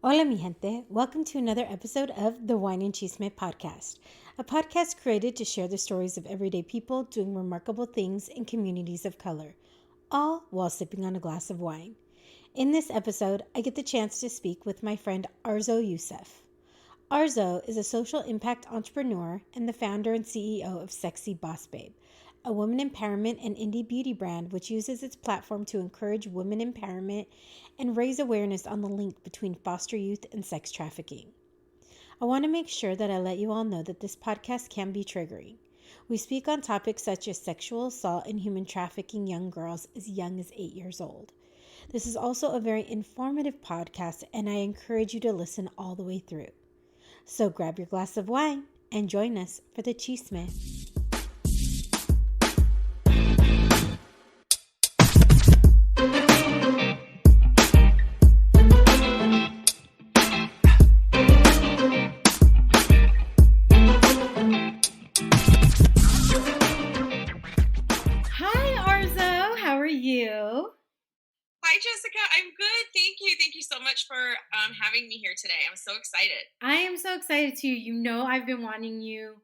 Hola, mi gente. Welcome to another episode of the Wine and Chisme podcast, a podcast created to share the stories of everyday people doing remarkable things in communities of color, all while sipping on a glass of wine. In this episode, I get the chance to speak with my friend Arzo Yusuf. Arzo is a social impact entrepreneur and the founder and CEO of Sexy Boss Babe, a women empowerment and indie beauty brand which uses its platform to encourage women empowerment and raise awareness on the link between foster youth and sex trafficking. I want to make sure that I let you all know that this podcast can be triggering. We speak on topics such as sexual assault and human trafficking young girls as young as 8 years old. This is also a very informative podcast, and I encourage you to listen all the way through. So grab your glass of wine and join us for the Chisme. Hi, Arzo. How are you? Hi, Jessica. I'm good. Thank you. Thank you so much for having me here today. I'm so excited. I am so excited too. You know, I've been wanting you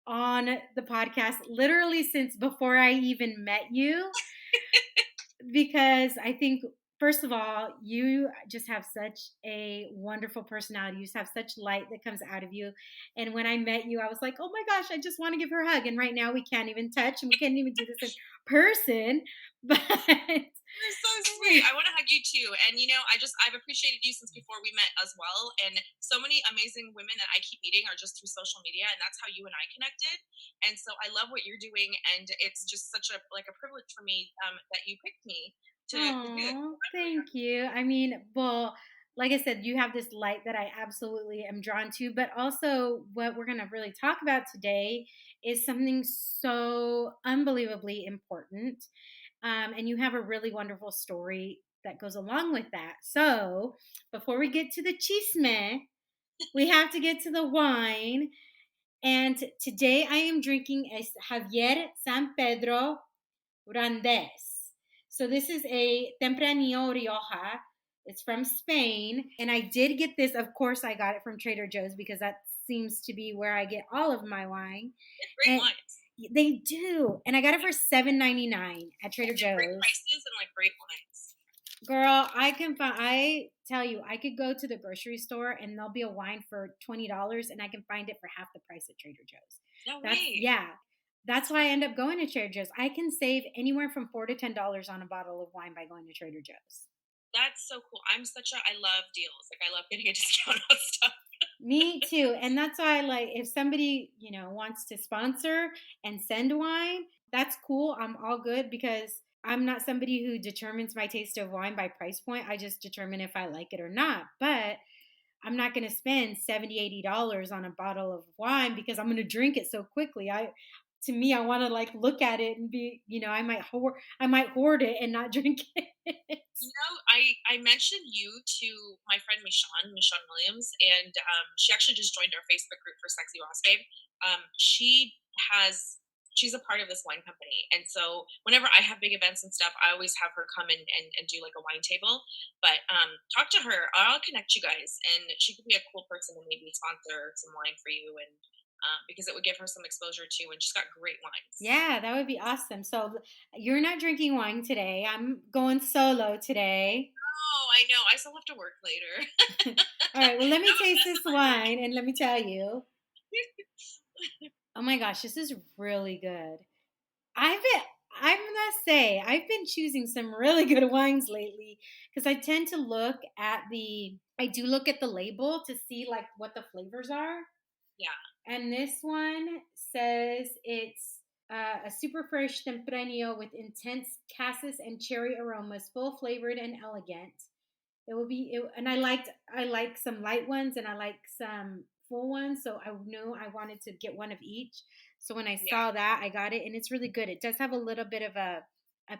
on the podcast literally since before I even met you because I think, first of all, you just have such a wonderful personality. You just have such light that comes out of you. And when I met you, I was like, oh my gosh, I just want to give her a hug. And right now we can't even touch and we can't even do this in person. But You're so sweet. I want to hug you too. And I've appreciated you since before we met as well. And so many amazing women that I keep meeting are just through social media, and that's how you and I connected. And so I love what you're doing, and it's just such a privilege for me that you picked me to do this. oh, thank you. I mean, well, like I said, you have this light that I absolutely am drawn to, but also what we're going to really talk about today is something so unbelievably important. And you have a really wonderful story that goes along with that. So, before we get to the chisme, we have to get to the wine. And today I am drinking a Javier San Pedro Randes. So this is a Tempranillo Rioja. It's from Spain. And I did get this. Of course, I got it from Trader Joe's because that seems to be where I get all of my wine. It's great And wines. they do. And I got it for $7.99 at Trader They have great Joe's. prices and great wines. Girl, I tell you, I could go to the grocery store and there'll be a wine for $20 and I can find it for half the price at Trader Joe's. No That's way. yeah. That's why I end up going to Trader Joe's. I can save anywhere from $4 to $10 on a bottle of wine by going to Trader Joe's. That's so cool. I love deals. I love getting a discount on stuff. Me too. And that's why if somebody, wants to sponsor and send wine, that's cool. I'm all good because I'm not somebody who determines my taste of wine by price point. I just determine if I like it or not. But I'm not going to spend $70, $80 on a bottle of wine because I'm going to drink it so quickly. To me, I want to look at it and be, I might hoard it and not drink it. I mentioned you to my friend Michonne Williams, and she actually just joined our Facebook group for Sexy Boss Babe. She's a part of this wine company, and so whenever I have big events and stuff, I always have her come and do a wine table. But talk to her. I'll connect you guys, and she could be a cool person to maybe sponsor some wine for you, and because it would give her some exposure too, and she's got great wines. Yeah, that would be awesome. So you're not drinking wine today. I'm going solo today. Oh, I know. I still have to work later. All right, well, let me taste this wine and let me tell you. Oh my gosh, this is really good. I've been, I'm gonna say, I've been choosing some really good wines lately because I tend to I do look at the label to see what the flavors are. Yeah. And this one says it's a super fresh Tempranillo with intense cassis and cherry aromas, full flavored and elegant. And I like some light ones and I like some full ones, so I knew I wanted to get one of each. So when I Yeah. saw that, I got it, and it's really good. It does have a little bit of a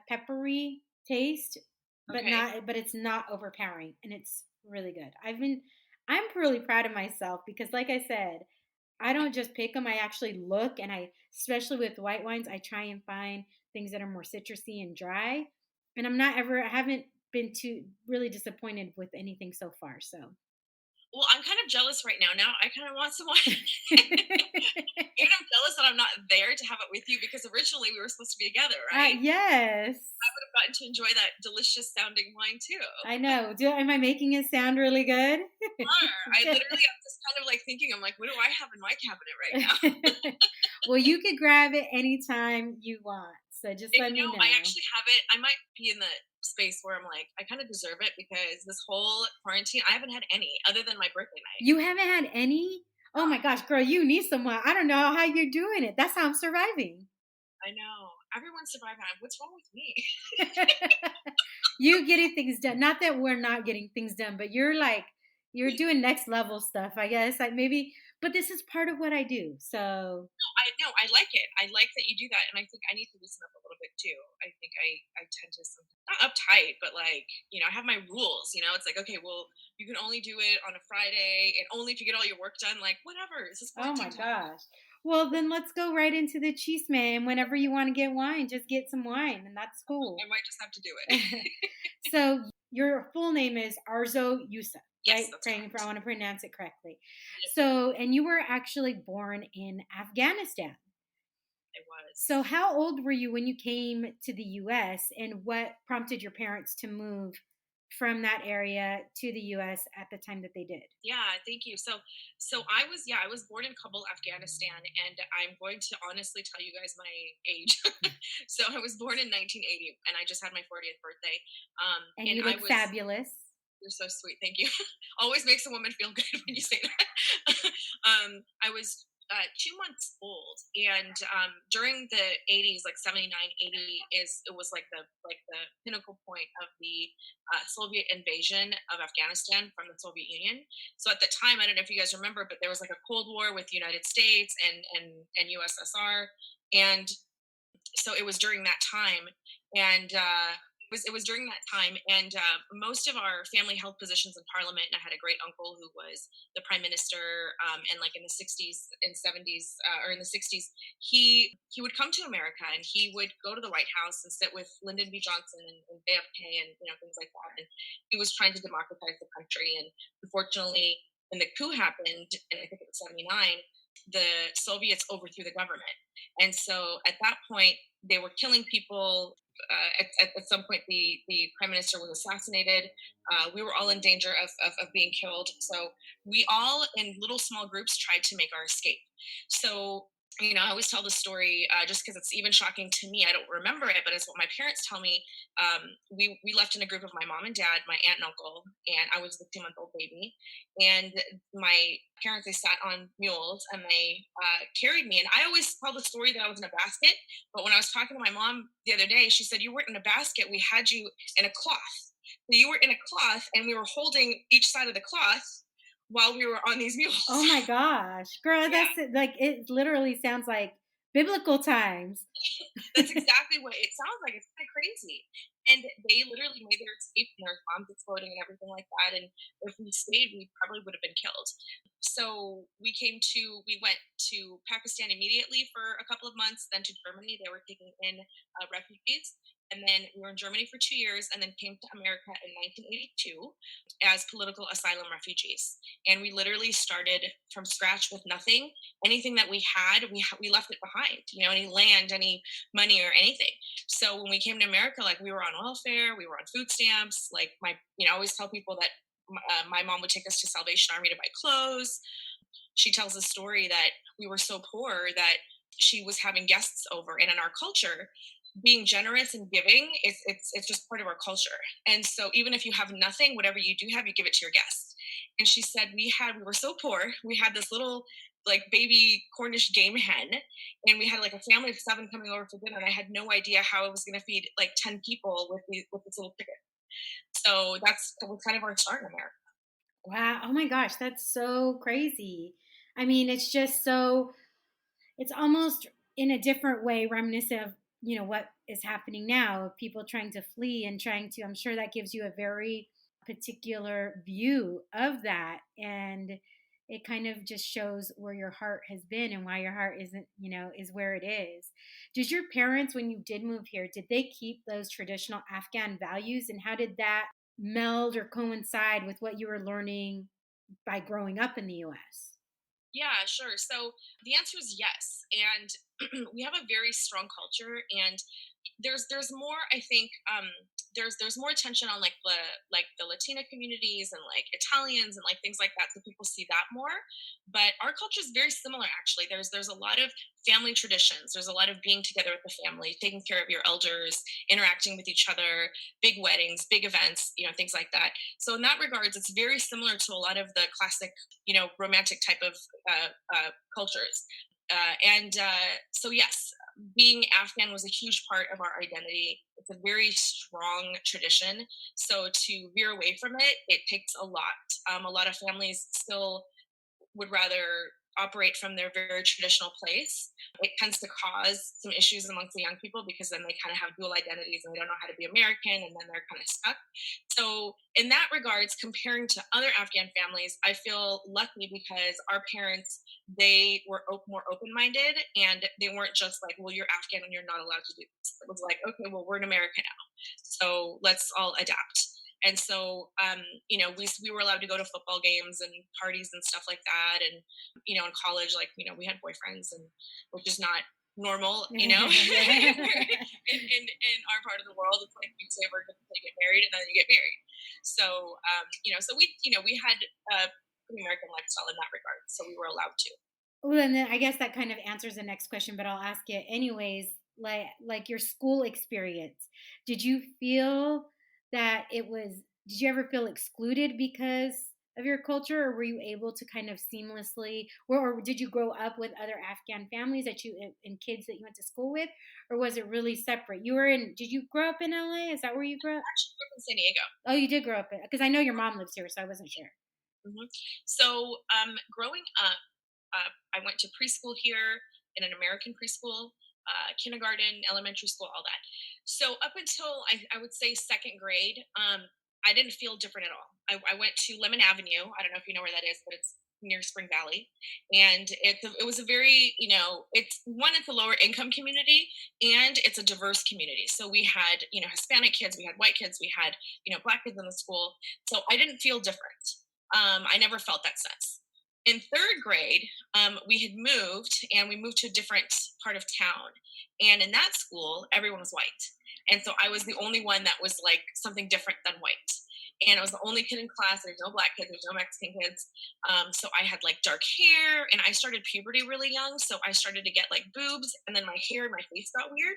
peppery taste, Okay. but it's not overpowering, and it's really good. I'm really proud of myself because, like I said, I don't just pick them. I actually look, and especially with white wines, I try and find things that are more citrusy and dry. And I haven't been too really disappointed with anything so far. So Well, I'm kind of jealous right now. Now I kind of want some wine. And I'm jealous that I'm not there to have it with you because originally we were supposed to be together, right? Yes. Would have gotten to enjoy that delicious sounding wine too. I know. Am I making it sound really good? I literally, I'm just kind of like thinking, I'm like, what do I have in my cabinet right now? Well, you could grab it anytime you want. So just And let you me know, I know. actually have it. I might be in the space where I'm like, I kind of deserve it because this whole quarantine, I haven't had any other than my birthday night. You haven't had any? Oh my gosh, girl, you need someone. I don't know how you're doing it. That's how I'm surviving. I know. Everyone's surviving. What's wrong with me? You getting things done. Not that we're not getting things done, but you're doing next level stuff, I guess. Like maybe, but this is part of what I do. So, I know. I like it. I like that you do that, and I think I need to loosen up a little bit too. I think I tend to sometimes not uptight, but like I have my rules. It's like okay, well, you can only do it on a Friday, and only if you get all your work done. Like whatever. This is oh my quarantine time. gosh. Well, then let's go right into the chisme. And whenever you want to get wine, just get some wine, and that's cool. I might just have to do it. So, your full name is Arzo Yusuf, Yes, right? that's Praying for I correct. want to pronounce it correctly. Yes, So, and you were actually born in Afghanistan. it So, was. how old were you when you came to the US, and what prompted your parents to move from that area to the US at the time that they did? Yeah, thank you. So I was born in Kabul, Afghanistan, and I'm going to honestly tell you guys my age. So I was born in 1980, and I just had my 40th birthday. And And you I look was fabulous. You're so sweet. Thank you. Always makes a woman feel good when you say that. I was 2 months old, and during the 80s, like 79, 80 it was like the pinnacle point of the Soviet invasion of Afghanistan from the Soviet Union. So at the time, I don't know if you guys remember, but there was like a Cold War with the United States and USSR, and so it was during that time, and it was during that time, and most of our family held positions in parliament. And I had a great uncle who was the prime minister, and like in the 60s and 70s, or in the 60s, he would come to America and he would go to the White House and sit with Lyndon B. Johnson and JFK and things like that. And he was trying to democratize the country. And unfortunately, when the coup happened, and I think it was 79, the Soviets overthrew the government. And so at that point, they were killing people. At some point, the prime minister was assassinated. We were all in danger of being killed. So we all, in little small groups, tried to make our escape. So I always tell the story just because it's even shocking to me. I don't remember it, but it's what my parents tell me. We left in a group of my mom and dad, my aunt and uncle, and I was the 2-month-old baby. And my parents, they sat on mules and they carried me. And I always tell the story that I was in a basket. But when I was talking to my mom the other day, she said, "You weren't in a basket. We had you in a cloth. So you were in a cloth, and we were holding each side of the cloth while we were on these Oh mules." my gosh, girl, Yeah, that's like it literally sounds like biblical times. that's exactly what it sounds like. It's kind of crazy. And they literally made their escape, and their bombs exploding and everything like that. And if we stayed, we probably would have been killed. So we went to Pakistan immediately for a couple of months, then to Germany. They were taking in refugees. And then we were in Germany for 2 years, and then came to America in 1982 as political asylum refugees. And we literally started from scratch with nothing. Anything that we had, we left it behind. Any land, any money, or anything. So when we came to America, like we were on welfare, we were on food stamps. Like I always tell people that my mom would take us to Salvation Army to buy clothes. She tells a story that we were so poor that she was having guests over, and in our culture, being generous and giving, it's just part of our culture. And so even if you have nothing, whatever you do have, you give it to your guests. And she said we were so poor, we had this little like baby Cornish game hen, and we had like a family of 7 coming over for dinner, and I had no idea how I was going to feed like 10 people with this little chicken. So that was kind of our start in America. Wow. Oh my gosh, that's so crazy. I mean, it's just so, it's almost in a different way reminiscent of, what is happening now of people trying to flee and trying to, I'm sure that gives you a very particular view of that. And it kind of just shows where your heart has been and why your heart isn't, is where it is. Did your parents, when you did move here, did they keep those traditional Afghan values? And how did that meld or coincide with what you were learning by growing up in the US? Yeah, sure. So the answer is yes. And we have a very strong culture, and there's more, I think, there's more attention on like the Latina communities and like Italians and like things like that, so people see that more. But our culture is very similar, actually. There's a lot of family traditions. There's a lot of being together with the family, taking care of your elders, interacting with each other, big weddings, big events, things like that. So in that regards, it's very similar to a lot of the classic, romantic type of cultures. So yes, being Afghan was a huge part of our identity. It's a very strong tradition. So to veer away from it, it takes a lot. A lot of families still would rather operate from their very traditional place. It tends to cause some issues amongst the young people because then they kind of have dual identities and they don't know how to be American, and then they're kind of stuck. So, in that regards, comparing to other Afghan families, I feel lucky because our parents, they were more open-minded, and they weren't just like, well, you're Afghan and you're not allowed to do this. It was like, okay, well, we're in America now, so let's all adapt. And so, we were allowed to go to football games and parties and stuff like that. And, in college, like, we had boyfriends, and which is not normal, Yeah. in our part of the world. It's like you say we're going to get married and then you get married. So, so we had a pretty American lifestyle in that regard. So we were allowed to. Well, and then I guess that kind of answers the next question, but I'll ask it anyways. Like your school experience, did you feel that it was? Did you ever feel excluded because of your culture, or were you able to kind of seamlessly, or did you grow up with other Afghan families that you and kids that you went to school with, or was it really separate? You were in. Did you grow up in LA? Is that where you grew up? I actually grew up in San Diego. Oh, you did grow up in, because I know your mom lives here, so I wasn't sure. So, growing up, I went to preschool here, in an American preschool, kindergarten, elementary school, all that. So up until I would say second grade, I didn't feel different at all. I went to Lemon Avenue. I don't know if you know where that is, but it's near Spring Valley, and it was a very, it's a lower income community, and it's a diverse community. So we had, Hispanic kids, we had white kids, we had, black kids in the school. So I didn't feel different. I never felt that sense. In third grade, we had moved, and we moved to a different part of town. And in that school, everyone was white. And so I was the only one that was like something different than white. And I was the only kid in class. There's no black kids, there's no Mexican kids. So I had like dark hair, and I started puberty really young. So I started to get like boobs, and then my hair and my face got weird.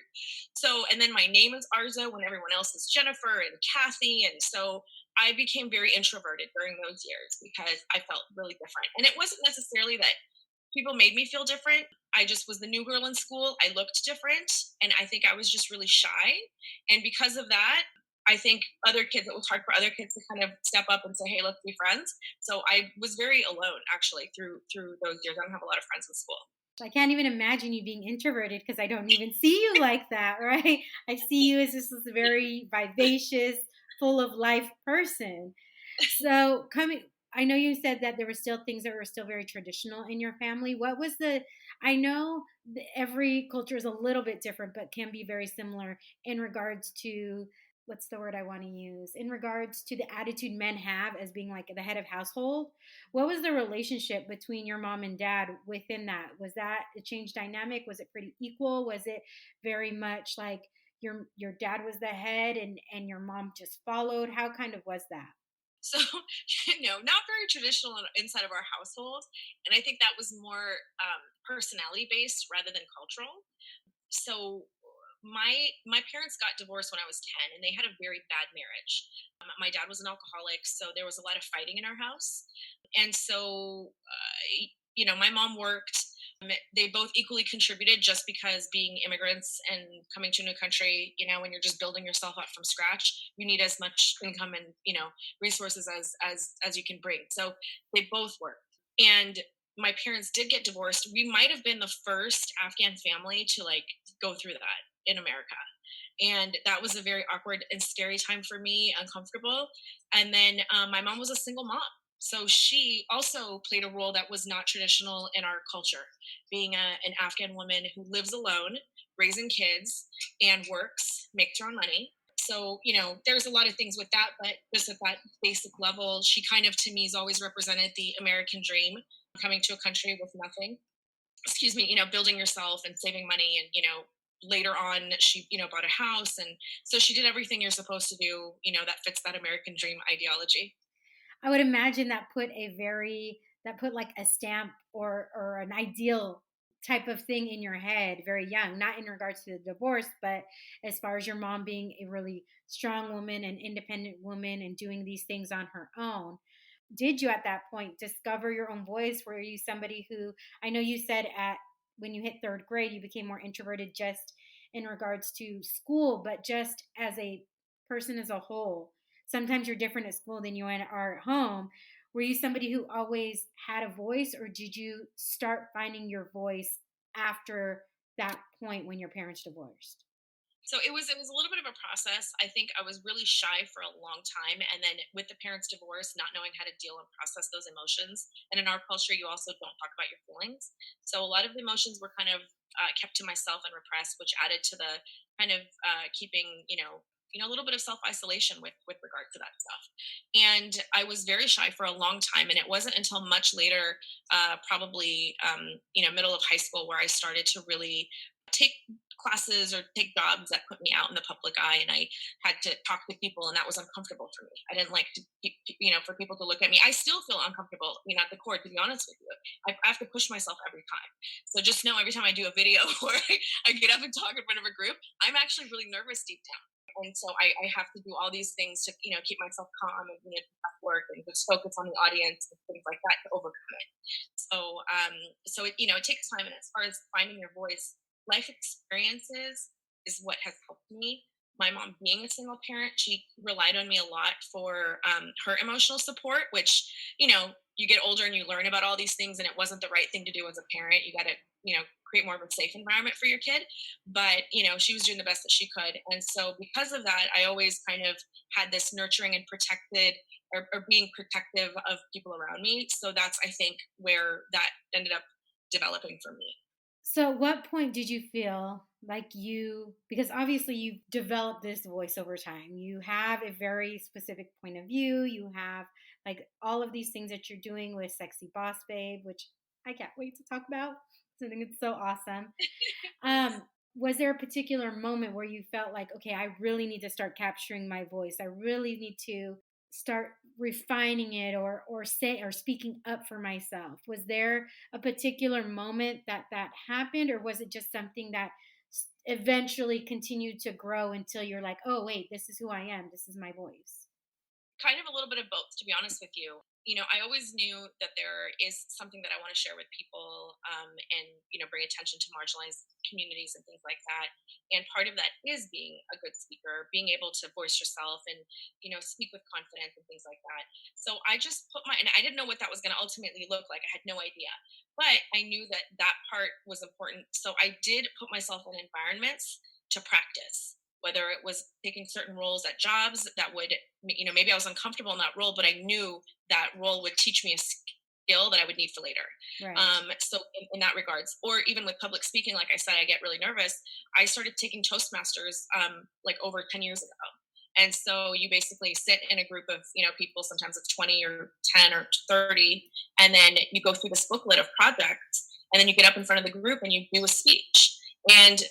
So, and then my name is Arzo when everyone else is Jennifer and Kathy. And so I became very introverted during those years because I felt really different. And it wasn't necessarily that people made me feel different. I just was the new girl in school. I looked different. And I think I was just really shy. And because of that, I think it was hard for other kids to kind of step up and say, hey, let's be friends. So I was very alone actually through those years. I don't have a lot of friends in school. I can't even imagine you being introverted because I don't even see you like that, right? I see you as this very vivacious, full of life person. So, I know you said that there were still things that were still very traditional in your family. What was I know every culture is a little bit different, but can be very similar in regards to, what's the word I want to use? In regards to the attitude men have as being like the head of household. What was the relationship between your mom and dad within that? Was that a change dynamic? Was it pretty equal? Was it very much like your dad was the head and your mom just followed? How kind of was that? So, not very traditional inside of our household. And I think that was more personality based rather than cultural. So my parents got divorced when I was 10, and they had a very bad marriage. My dad was an alcoholic, so there was a lot of fighting in our house. And so my mom worked. They both equally contributed, just because being immigrants and coming to a new country, when you're just building yourself up from scratch, you need as much income and, resources as you can bring. So they both worked. And my parents did get divorced. We might have been the first Afghan family to like go through that in America. And that was a very awkward and scary time for me, uncomfortable. And then my mom was a single mom. So she also played a role that was not traditional in our culture, being an Afghan woman who lives alone, raising kids, and works, makes her own money. So, there's a lot of things with that, but just at that basic level, she kind of to me has always represented the American dream, coming to a country with nothing. Excuse me, building yourself and saving money, and later on she bought a house, and so she did everything you're supposed to do, that fits that American dream ideology. I would imagine that put like a stamp or an ideal type of thing in your head very young, not in regards to the divorce, but as far as your mom being a really strong woman and independent woman and doing these things on her own. Did you at that point discover your own voice? Were you somebody who, I know you said at when you hit third grade you became more introverted just in regards to school, but just as a person as a whole, sometimes you're different at school than you are at home. Were you somebody who always had a voice, or did you start finding your voice after that point when your parents divorced? So it was a little bit of a process. I think I was really shy for a long time, and then with the parents' divorce, not knowing how to deal and process those emotions. And in our culture, you also don't talk about your feelings. So a lot of the emotions were kind of kept to myself and repressed, which added to the kind of keeping a little bit of self isolation with regard to that stuff. And I was very shy for a long time, and it wasn't until much later, probably middle of high school, where I started to really take classes or take jobs that put me out in the public eye, and I had to talk to people, and that was uncomfortable for me. I didn't like to for people to look at me. I still feel uncomfortable, at the core, to be honest with you. I have to push myself every time. So just know, every time I do a video or I get up and talk in front of a group, I'm actually really nervous deep down. And so I have to do all these things to keep myself calm, and do work and just focus on the audience and things like that to overcome it. So it takes time. And as far as finding your voice, life experiences is what has helped me. My mom, being a single parent, she relied on me a lot for her emotional support, which, you get older and you learn about all these things, and it wasn't the right thing to do as a parent. You got to, create more of a safe environment for your kid. But, she was doing the best that she could. And so, because of that, I always kind of had this nurturing and protected, or being protective of people around me. So that's, I think, where that ended up developing for me. So, what point did you feel like because obviously you've developed this voice over time, you have a very specific point of view, you have like all of these things that you're doing with Sexy Boss Babe, which I can't wait to talk about. I think it's so awesome. Um, was there a particular moment where you felt like, okay, I really need to start capturing my voice? I really need to start refining it, or speaking up for myself. Was there a particular moment that happened, or was it just something that eventually continued to grow until you're like, oh wait, this is who I am, this is my voice? Kind of a little bit of both, to be honest with you. I always knew that there is something that I want to share with people, and bring attention to marginalized communities and things like that. And part of that is being a good speaker, being able to voice yourself, and speak with confidence and things like that. So I just and I didn't know what that was going to ultimately look like. I had no idea, but I knew that that part was important. So I did put myself in environments to practice, whether it was taking certain roles at jobs that would, maybe I was uncomfortable in that role, but I knew that role would teach me a skill that I would need for later. Right. So in that regards, or even with public speaking, like I said, I get really nervous. I started taking Toastmasters like over 10 years ago. And so you basically sit in a group of, people, sometimes it's 20 or 10 or 30, and then you go through this booklet of projects, and then you get up in front of the group and you do a speech. And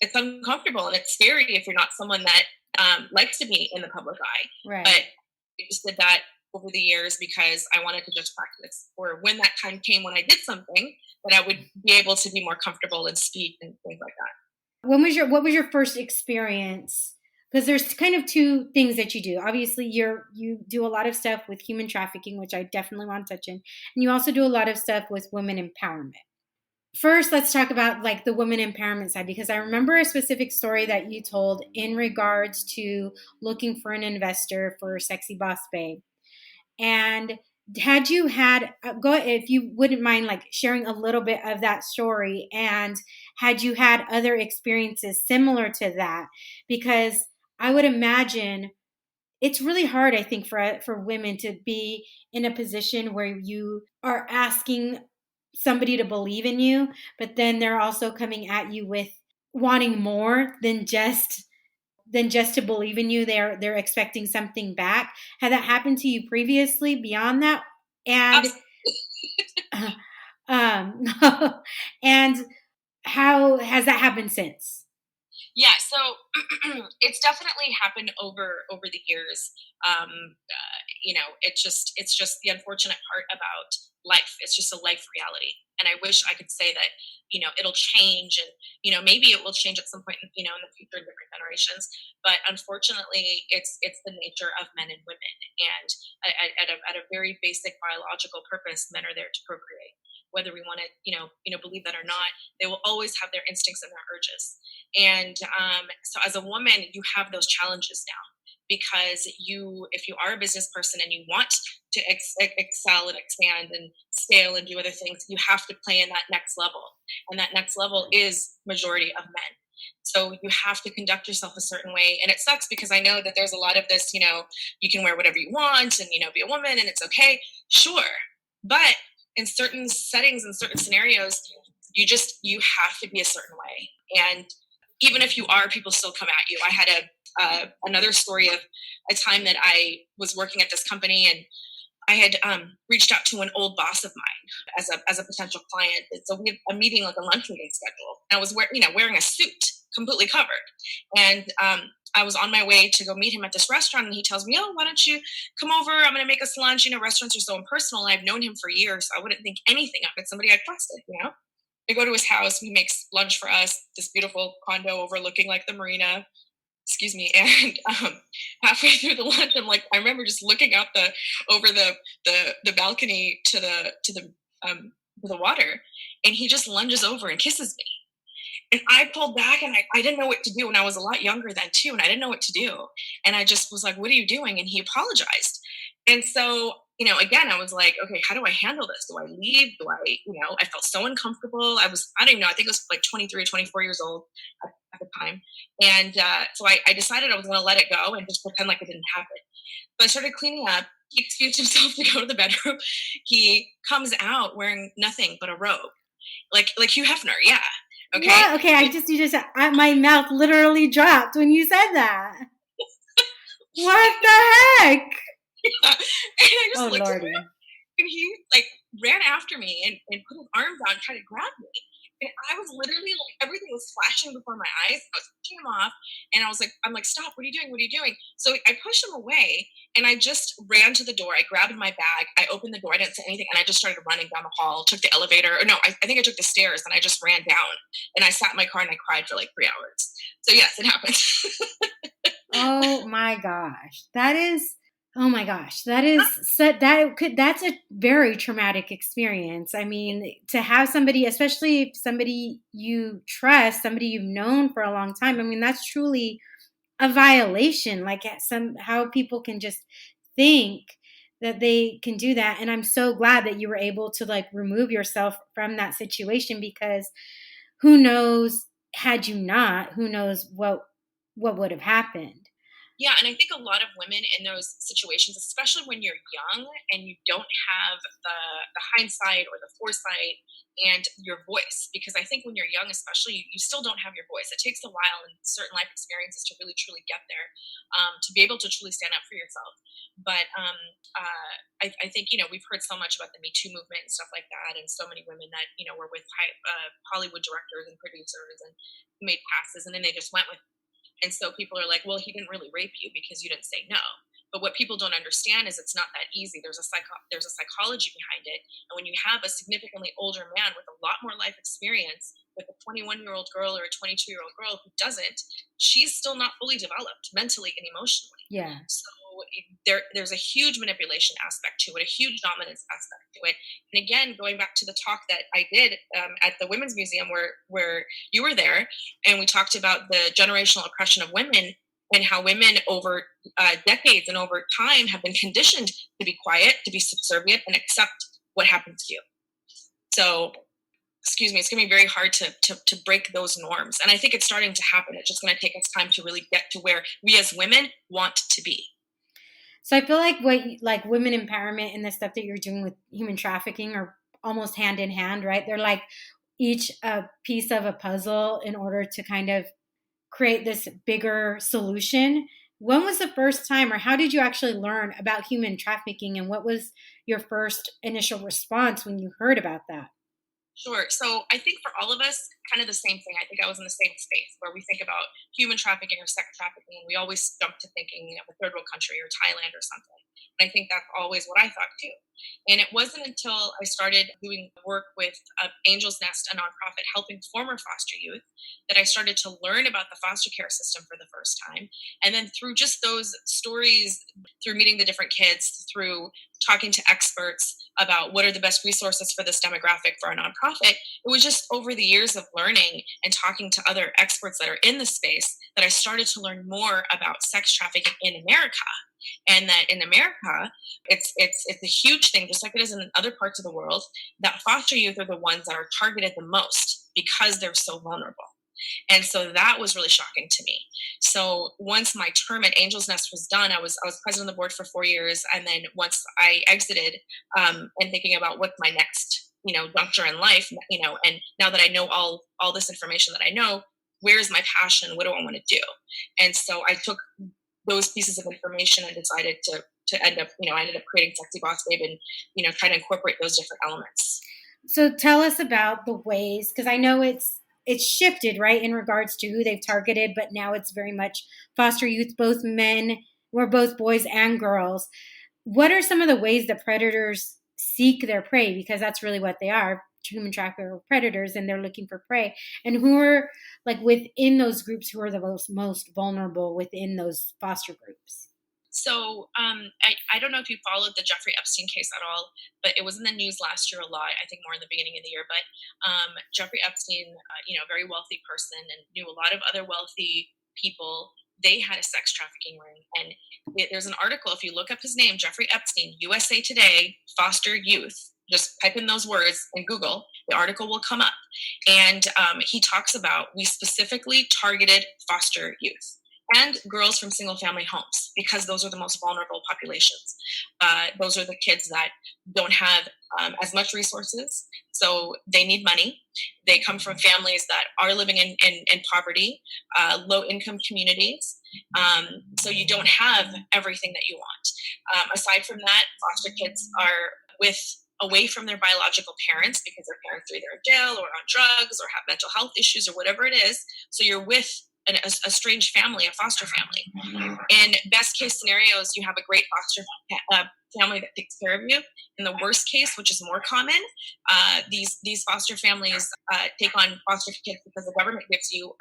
it's uncomfortable and it's scary if you're not someone that likes to be in the public eye. Right. But I just did that over the years because I wanted to just practice. Or when that time came when I did something, that I would be able to be more comfortable and speak and things like that. What was your first experience? Because there's kind of two things that you do. Obviously, you do a lot of stuff with human trafficking, which I definitely want to touch in, and you also do a lot of stuff with women empowerment. First, let's talk about like the women empowerment side, because I remember a specific story that you told in regards to looking for an investor for Sexy Boss Babe. And had you had go if you wouldn't mind like sharing a little bit of that story, and had you had other experiences similar to that? Because I would imagine it's really hard, I think, for women to be in a position where you are asking somebody to believe in you, but then they're also coming at you with wanting more than just than just to believe in you. They're expecting something back. Had that happened to you previously beyond that? And um and how has that happened since? Yeah, so it's definitely happened over the years. It's just the unfortunate part about life. It's just a life reality, and I wish I could say that it'll change, and maybe it will change at some point, in the future in different generations. But unfortunately, it's the nature of men and women, and at a very basic biological purpose, men are there to procreate. Whether we want to, believe that or not, they will always have their instincts and their urges. And so as a woman, you have those challenges now because if you are a business person and you want to excel and expand and scale and do other things, you have to play in that next level. And that next level is majority of men. So you have to conduct yourself a certain way. And it sucks because I know that there's a lot of this, you can wear whatever you want and, be a woman and it's okay. Sure. But in certain settings and certain scenarios, you have to be a certain way. And even if you are, people still come at you. I had another story of a time that I was working at this company, and I had reached out to an old boss of mine as a potential client. And so we had a meeting, like a lunch meeting schedule. And I was wearing a suit, completely covered, and I was on my way to go meet him at this restaurant, and he tells me, "Oh, why don't you come over? I'm going to make us lunch." Restaurants are so impersonal, and I've known him for years, so I wouldn't think anything of it. Somebody I trusted. We go to his house. He makes lunch for us. This beautiful condo overlooking like the marina. Excuse me. And halfway through the lunch, I remember just looking out over the balcony to the water, and he just lunges over and kisses me. And I pulled back, and I didn't know what to do. And I was a lot younger then too, and I didn't know what to do. And I just was like, "What are you doing?" And he apologized. And so, again, I was like, "Okay, how do I handle this? Do I leave? I felt so uncomfortable. I don't even know, I think I was like 23 or 24 years old at the time. And so I decided I was going to let it go and just pretend like it didn't happen. So I started cleaning up. He excused himself to go to the bedroom. He comes out wearing nothing but a robe, like Hugh Hefner. Yeah. Okay. What? Okay, my mouth literally dropped when you said that. What the heck? And I just looked Lordy. at him, and he ran after me and put his arms out and tried to grab me. And I was literally everything was flashing before my eyes. I was pushing him off, and I'm like, "Stop! What are you doing? What are you doing?" So I pushed him away, and I just ran to the door. I grabbed my bag. I opened the door. I didn't say anything, and I just started running down the hall. Took the elevator, or no, I think I took the stairs, and I just ran down. And I sat in my car and I cried for like 3 hours. So yes, it happened. Oh my gosh, oh my gosh, that's a very traumatic experience. I mean, to have somebody, especially somebody you trust, somebody you've known for a long time, I mean, that's truly a violation. Like how people can just think that they can do that. And I'm so glad that you were able to remove yourself from that situation, because who knows, had you not, who knows what would have happened. Yeah, and I think a lot of women in those situations, especially when you're young and you don't have the hindsight or the foresight and your voice, because I think when you're young, especially, you still don't have your voice. It takes a while and certain life experiences to really truly get there, to be able to truly stand up for yourself. But I think we've heard so much about the Me Too movement and stuff like that, and so many women that were with Hollywood directors and producers and made passes, and then they just went with. And so people are like, "Well, he didn't really rape you because you didn't say no." But what people don't understand is it's not that easy. There's a psychology behind it. And when you have a significantly older man with a lot more life experience with a 21-year-old girl or a 22-year-old girl who doesn't, she's still not fully developed mentally and emotionally. Yeah. So there's a huge manipulation aspect to it, a huge dominance aspect to it. And again, going back to the talk that I did at the Women's Museum where you were there, and we talked about the generational oppression of women and how women over decades and over time have been conditioned to be quiet, to be subservient, and accept what happens to you. So, excuse me, it's going to be very hard to break those norms. And I think it's starting to happen. It's just going to take us time to really get to where we as women want to be. So I feel like women empowerment and the stuff that you're doing with human trafficking are almost hand in hand, right? They're like each a piece of a puzzle in order to kind of create this bigger solution. When was the first time, or how did you actually learn about human trafficking, and what was your first initial response when you heard about that? Sure. So I think for all of us, kind of the same thing. I think I was in the same space where we think about human trafficking or sex trafficking, and we always jump to thinking of a third world country or Thailand or something. And I think that's always what I thought too. And it wasn't until I started doing work with Angel's Nest, a nonprofit helping former foster youth, that I started to learn about the foster care system for the first time. And then through just those stories, through meeting the different kids, through talking to experts about what are the best resources for this demographic for our nonprofit, it was just over the years of learning and talking to other experts that are in the space that I started to learn more about sex trafficking in America. And that in America, it's a huge thing, just like it is in other parts of the world, that foster youth are the ones that are targeted the most because they're so vulnerable. And so that was really shocking to me. So once my term at Angel's Nest was done, I was president of the board for 4 years, and then once I exited, and thinking about what's my next juncture in life, and now that I know all this information that I know, where is my passion? What do I want to do? And so I took those pieces of information and decided to end up, I ended up creating Sexy Boss Babe, and try to incorporate those different elements. So tell us about the ways, because I know it's shifted, right, in regards to who they've targeted, but now it's very much foster youth, both men, or both boys and girls. What are some of the ways that predators seek their prey? Because that's really what they are, human trafficker predators, and they're looking for prey. And who are, like, within those groups, who are the most vulnerable within those foster groups? So I don't know if you followed the Jeffrey Epstein case at all, but it was in the news last year a lot. I think more in the beginning of the year. But Jeffrey Epstein, a very wealthy person, and knew a lot of other wealthy people. They had a sex trafficking ring, and there's an article. If you look up his name, Jeffrey Epstein, USA Today, foster youth. Just type in those words in Google. The article will come up, and he talks about, we specifically targeted foster youth and girls from single family homes because those are the most vulnerable populations. Those are the kids that don't have as much resources, so they need money. They come from families that are living in poverty, low income communities. So you don't have everything that you want. Aside from that, foster kids are away from their biological parents because their parents are either in jail or on drugs or have mental health issues or whatever it is. So you're with a strange family, a foster family. In best case scenarios, you have a great foster family that takes care of you. In the worst case, which is more common, these foster families take on foster kids because the government gives you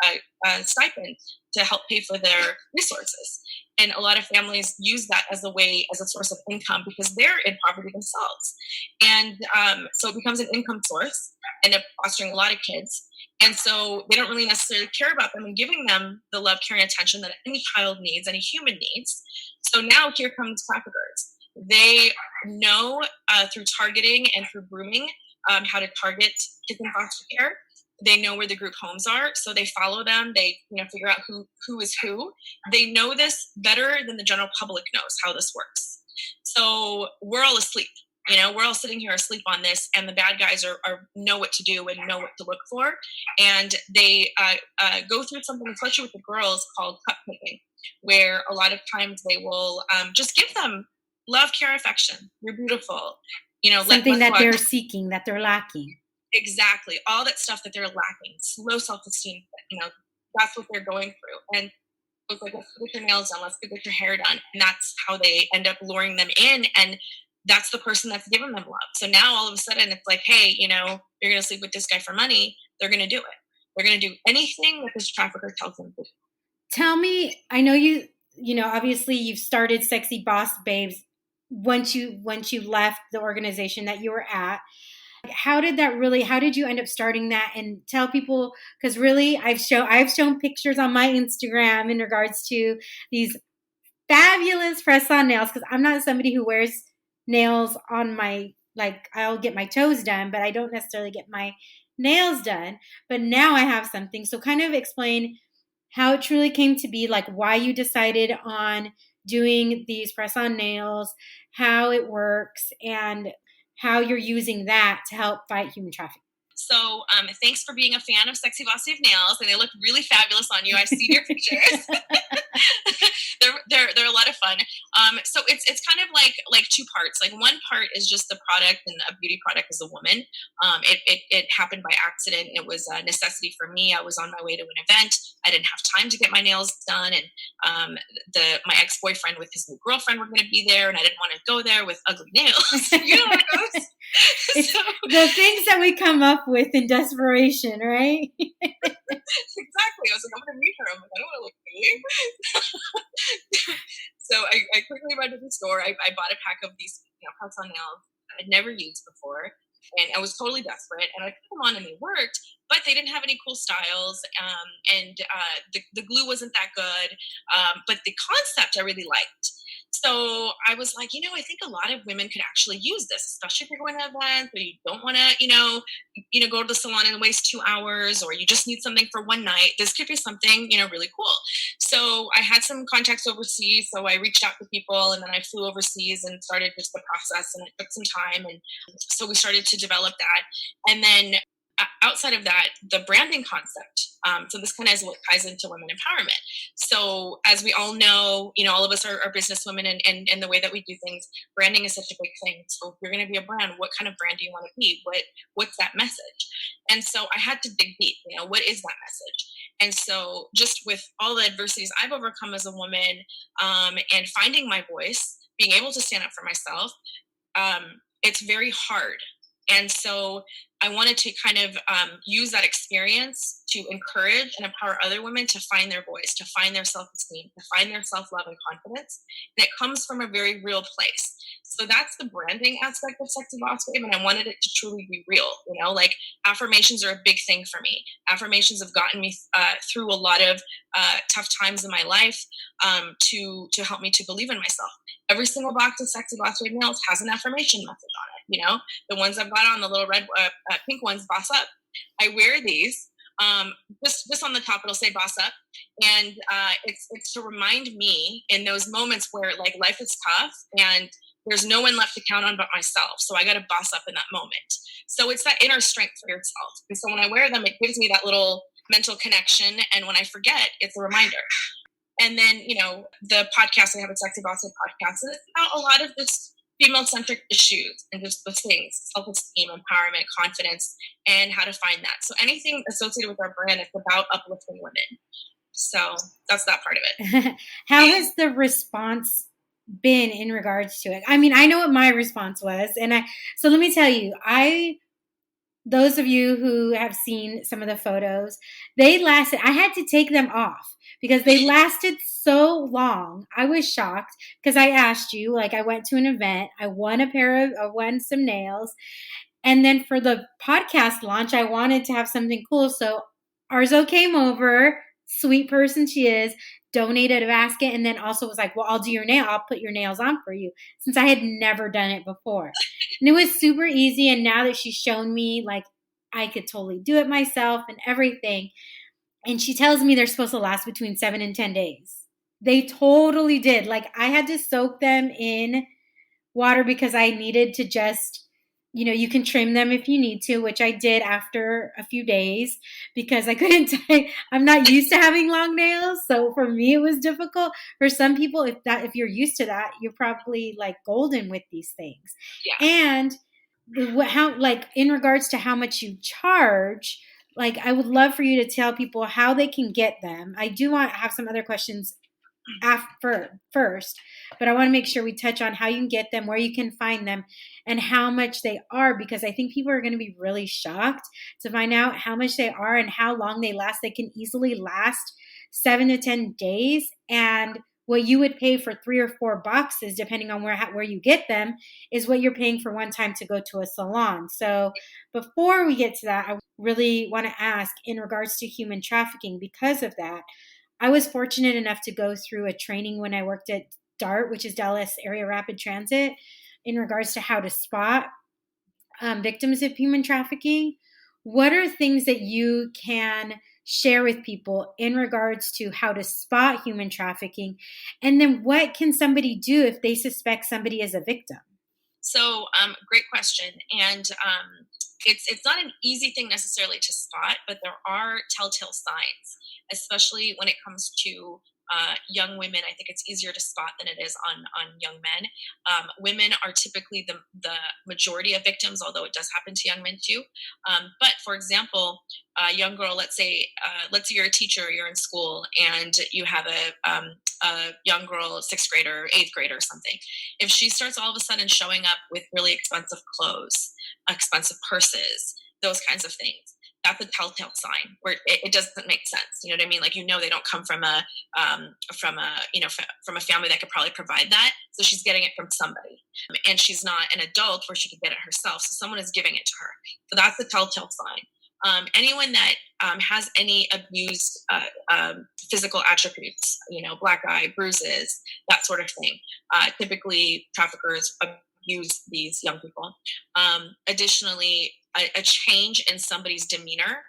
a stipend to help pay for their resources. And a lot of families use that as a source of income because they're in poverty themselves. And so it becomes an income source, end up fostering a lot of kids. And so they don't really necessarily care about them and giving them the love, care, and attention that any child needs, any human needs. So now here comes traffickers. They know through targeting and through grooming how to target kids in foster care. They know where the group homes are, so they follow them. They figure out who is who. They know this better than the general public knows how this works. So we're all asleep. We're all sitting here asleep on this, and the bad guys are know what to do and know what to look for. And they go through something, especially with the girls, called cut picking, where a lot of times they will just give them love, care, affection. You're beautiful. Something that they're seeking, that they're lacking. Exactly. All that stuff that they're lacking. Low self-esteem. That's what they're going through. And it's like, let's get your nails done. Let's get your hair done. And that's how they end up luring them in. And that's the person that's giving them love. So now all of a sudden it's like, hey, you're going to sleep with this guy for money. They're going to do it. They're going to do anything that this trafficker tells them to do. Tell me, I know obviously you've started Sexy Boss Babes once you left the organization that you were at. How did you end up starting that? And tell people, because really I've shown pictures on my Instagram in regards to these fabulous press-on nails, because I'm not somebody who wears nails on my, I'll get my toes done, but I don't necessarily get my nails done. But now I have something. So kind of explain how it truly came to be, like why you decided on doing these press-on nails, how it works, and how you're using that to help fight human trafficking. So thanks for being a fan of Sexy Bossy of Nails, and they look really fabulous on you. I've seen your pictures. they're a lot of fun. So it's kind of like two parts. Like one part is just the product and a beauty product as a woman. It happened by accident. It was a necessity for me. I was on my way to an event. I didn't have time to get my nails done, and my ex-boyfriend with his new girlfriend were going to be there, and I didn't want to go there with ugly nails. You know how it goes. It's the things that we come up with in desperation, right? Exactly. I was like, I'm going to meet her. I'm like, I don't want to look silly. So I quickly went to the store. I bought a pack of these parts on nails I'd never used before. And I was totally desperate. And I put them on and they worked, but they didn't have any cool styles. And the glue wasn't that good. But the concept I really liked. So I was like, I think a lot of women could actually use this, especially if you're going to events or you don't want to, go to the salon and waste 2 hours, or you just need something for one night. This could be something, really cool. So I had some contacts overseas. So I reached out to people, and then I flew overseas and started just the process, and it took some time. And so we started to develop that. And then outside of that, the branding concept. So this kind of is what ties into women empowerment. So as we all know, all of us are businesswomen, and the way that we do things, branding is such a big thing. So if you're going to be a brand, what kind of brand do you want to be? What's that message? And so I had to dig deep. What is that message? And so just with all the adversities I've overcome as a woman, and finding my voice, being able to stand up for myself, it's very hard. And so I wanted to kind of use that experience to encourage and empower other women to find their voice, to find their self-esteem, to find their self-love and confidence. And it comes from a very real place. So that's the branding aspect of Sexy Boss Babe, and I wanted it to truly be real. Like affirmations are a big thing for me. Affirmations have gotten me through a lot of tough times in my life, to help me to believe in myself. Every single box of Sexy Boss Babe nails has an affirmation message on it. The ones I've got on, the little red, pink ones, boss up. I wear these. Just on the top, it'll say boss up. And it's to remind me in those moments where like life is tough and there's no one left to count on but myself. So I got to boss up in that moment. So it's that inner strength for yourself. And so when I wear them, it gives me that little mental connection. And when I forget, it's a reminder. And then, the podcast I have, a Sexy Boss Babe podcast, and it's about a lot of this female-centric issues and just the things, self-esteem, empowerment, confidence, and how to find that. So anything associated with our brand is about uplifting women. So that's that part of it. How has the response been in regards to it? I mean, I know what my response was. So let me tell you, those of you who have seen some of the photos, they lasted, I had to take them off because they lasted so long. I was shocked because I asked you, like I went to an event, I won some nails. And then for the podcast launch, I wanted to have something cool. So Arzo came over, sweet person she is, donated a basket, and then also was like, well, I'll do your nail. I'll put your nails on for you, since I had never done it before. And it was super easy. And now that she's shown me, like, I could totally do it myself and everything. And she tells me they're supposed to last between 7 and 10 days. They totally did. Like, I had to soak them in water because I needed to just, you can trim them if you need to, which I did after a few days because I couldn't I'm not used to having long nails. So for me, it was difficult. For some people, if you're used to that, you're probably like golden with these things. Yeah. And how, like, in regards to how much you charge, like, I would love for you to tell people how they can get them. I do want to have some other questions first, but I want to make sure we touch on how you can get them, where you can find them, and how much they are, because I think people are going to be really shocked to find out how much they are and how long they last. They can easily last 7 to 10 days, and what you would pay for 3 or 4 boxes, depending on where you get them, is what you're paying for one time to go to a salon. So before we get to that, I really want to ask in regards to human trafficking. Because of that, I was fortunate enough to go through a training when I worked at DART, which is Dallas Area Rapid Transit, in regards to how to spot victims of human trafficking. What are things that you can share with people in regards to how to spot human trafficking? And then what can somebody do if they suspect somebody is a victim? So great question. And it's not an easy thing necessarily to spot, but there are telltale signs, especially when it comes to young women. I think it's easier to spot than it is on young men. Women are typically the majority of victims, although it does happen to young men too. But for example, a young girl, let's say you're a teacher, you're in school, and you have a young girl, sixth grader, eighth grader, or something. If she starts all of a sudden showing up with really expensive clothes, expensive purses, those kinds of things, that's a telltale sign where it doesn't make sense. You know what I mean? Like, they don't come from from a family that could probably provide that. So she's getting it from somebody, and she's not an adult where she could get it herself. So someone is giving it to her. So that's a telltale sign. Anyone that has any abused physical attributes, black eye, bruises, that sort of thing. Typically, traffickers abuse these young people. Additionally, a change in somebody's demeanor.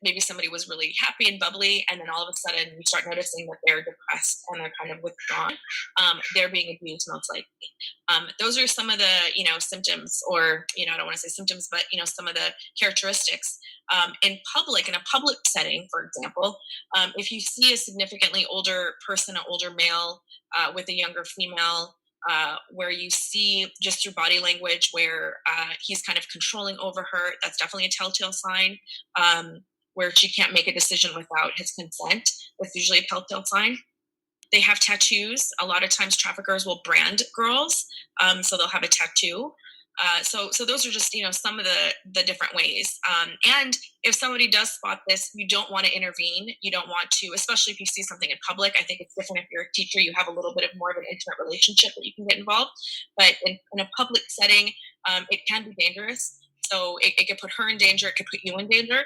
Maybe somebody was really happy and bubbly, and then all of a sudden you start noticing that they're depressed and they're kind of withdrawn. They're being abused, most likely. Those are some of the symptoms, or I don't want to say symptoms, but some of the characteristics. In a public setting, for example, if you see a significantly older person, an older male with a younger female, where you see just through body language where he's kind of controlling over her, that's definitely a telltale sign. Where she can't make a decision without his consent, that's usually a telltale sign. They have tattoos. A lot of times traffickers will brand girls, so they'll have a tattoo. So those are just some of the different ways. And if somebody does spot this, you don't want to intervene. You don't want to, especially if you see something in public. I think it's different if you're a teacher. You have a little bit of more of an intimate relationship that you can get involved. But in a public setting, it can be dangerous. So it could put her in danger. It could put you in danger.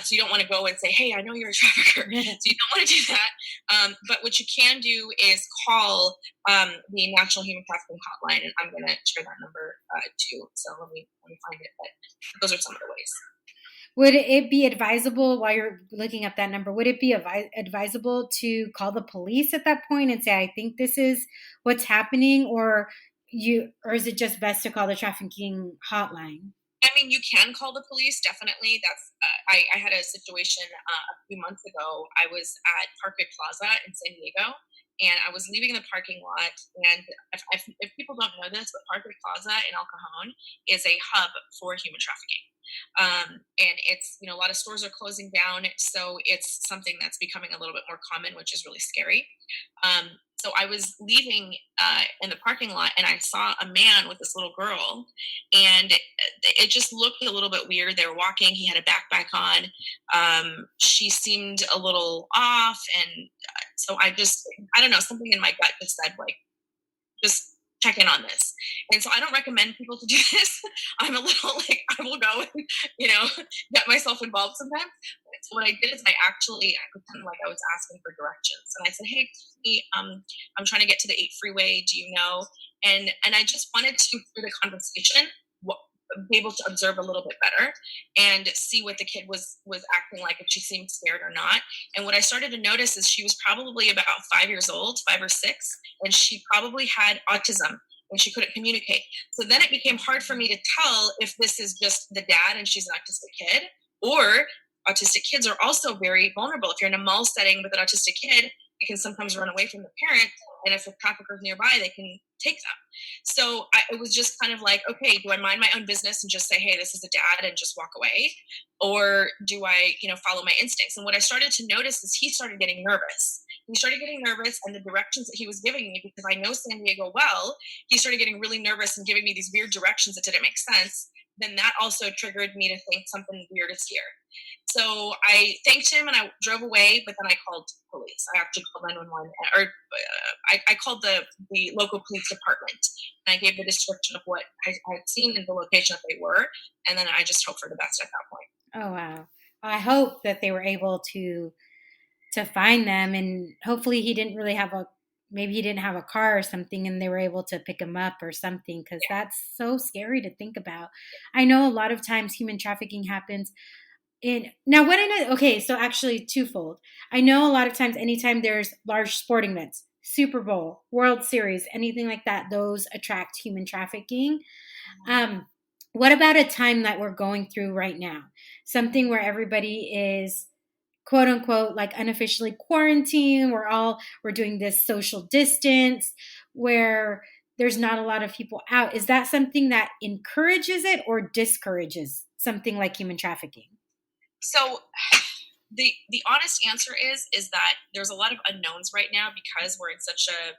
So you don't want to go and say, "Hey, I know you're a trafficker." So you don't want to do that. But what you can do is call the National Human Trafficking Hotline, and I'm going to share that number too. So let me find it. But those are some of the ways. Would it be advisable, while you're looking up that number, would it be advisable to call the police at that point and say, "I think this is what's happening," or is it just best to call the trafficking hotline? I mean, you can call the police, definitely. That's I had a situation a few months ago. I was at Parkway Plaza in San Diego, and I was leaving the parking lot. And if people don't know this, but Parkway Plaza in El Cajon is a hub for human trafficking. And it's a lot of stores are closing down, so it's something that's becoming a little bit more common, which is really scary. So I was leaving in the parking lot, and I saw a man with this little girl, and it just looked a little bit weird. They were walking. He had a backpack on. She seemed a little off, and so I don't know, something in my gut just said, like, just check in on this. And so I don't recommend people to do this. I'm a little like, I will go and, get myself involved sometimes. So what I did is I pretended like I was asking for directions. And I said, "Hey, excuse me, I'm trying to get to the 8 freeway. Do you know?" And I just wanted to, through the conversation, be able to observe a little bit better and see what the kid was acting like, if she seemed scared or not. And what I started to notice is she was probably about 5 years old, 5 or 6, and she probably had autism and she couldn't communicate. So then it became hard for me to tell if this is just the dad and she's an autistic kid, or autistic kids are also very vulnerable. If you're in a mall setting with an autistic kid, they can sometimes run away from the parent, and if a trafficker's nearby, they can take them. So it was just kind of like, okay, do I mind my own business and just say, "Hey, this is the dad," and just walk away? Or do I, follow my instincts? And what I started to notice is he started getting nervous. He started getting nervous, and the directions that he was giving me, because I know San Diego well, he started getting really nervous and giving me these weird directions that didn't make sense. Then that also triggered me to think something weird is here. So I thanked him and I drove away, but then I called police. I actually called 911, or I called the local police department, and I gave the description of what I had seen and the location that they were, and then I just hoped for the best at that point. Oh, wow. I hope that they were able to find them, and hopefully he didn't have a car or something, and they were able to pick him up or something, because that's so scary to think about. I know a lot of times human trafficking happens okay, so actually twofold. I know a lot of times, anytime there's large sporting events, Super Bowl, World Series, anything like that, those attract human trafficking. Um, What about a time that we're going through right now? Something where everybody is quote unquote like unofficially quarantined. We're doing this social distance where there's not a lot of people out. Is that something that encourages it or discourages something like human trafficking? So the honest answer is that there's a lot of unknowns right now because we're in such a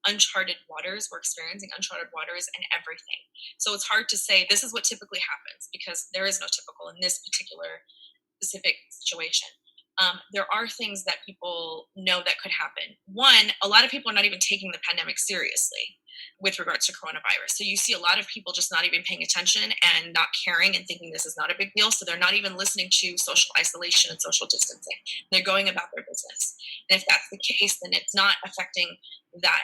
uncharted waters. We're experiencing uncharted waters and everything. So it's hard to say this is what typically happens because there is no typical in this particular specific situation. There are things that people know that could happen. One, a lot of people are not even taking the pandemic seriously with regards to coronavirus. So you see a lot of people just not even paying attention and not caring and thinking this is not a big deal. So they're not even listening to social isolation and social distancing. They're going about their business. And if that's the case, then it's not affecting that.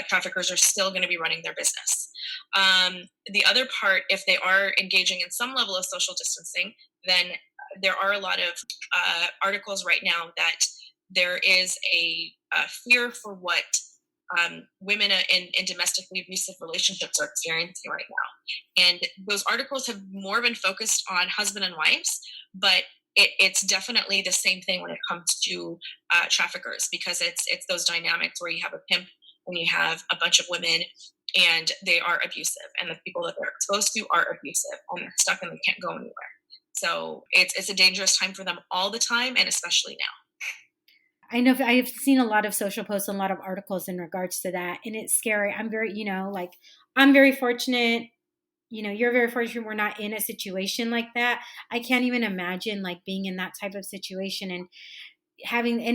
Traffickers are still going to be running their business. The other part, if they are engaging in some level of social distancing, then there are a lot of articles right now that there is a fear for what women in domestically abusive relationships are experiencing right now. And those articles have more been focused on husband and wives, but it's definitely the same thing when it comes to traffickers because it's those dynamics where you have a pimp and you have a bunch of women and they are abusive and the people that they're exposed to are abusive and they're stuck and they can't go anywhere. So it's a dangerous time for them all the time and especially now. I know I've seen a lot of social posts and a lot of articles in regards to that, and it's scary. I'm very fortunate. You're very fortunate we're not in a situation like that. I can't even imagine like being in that type of situation and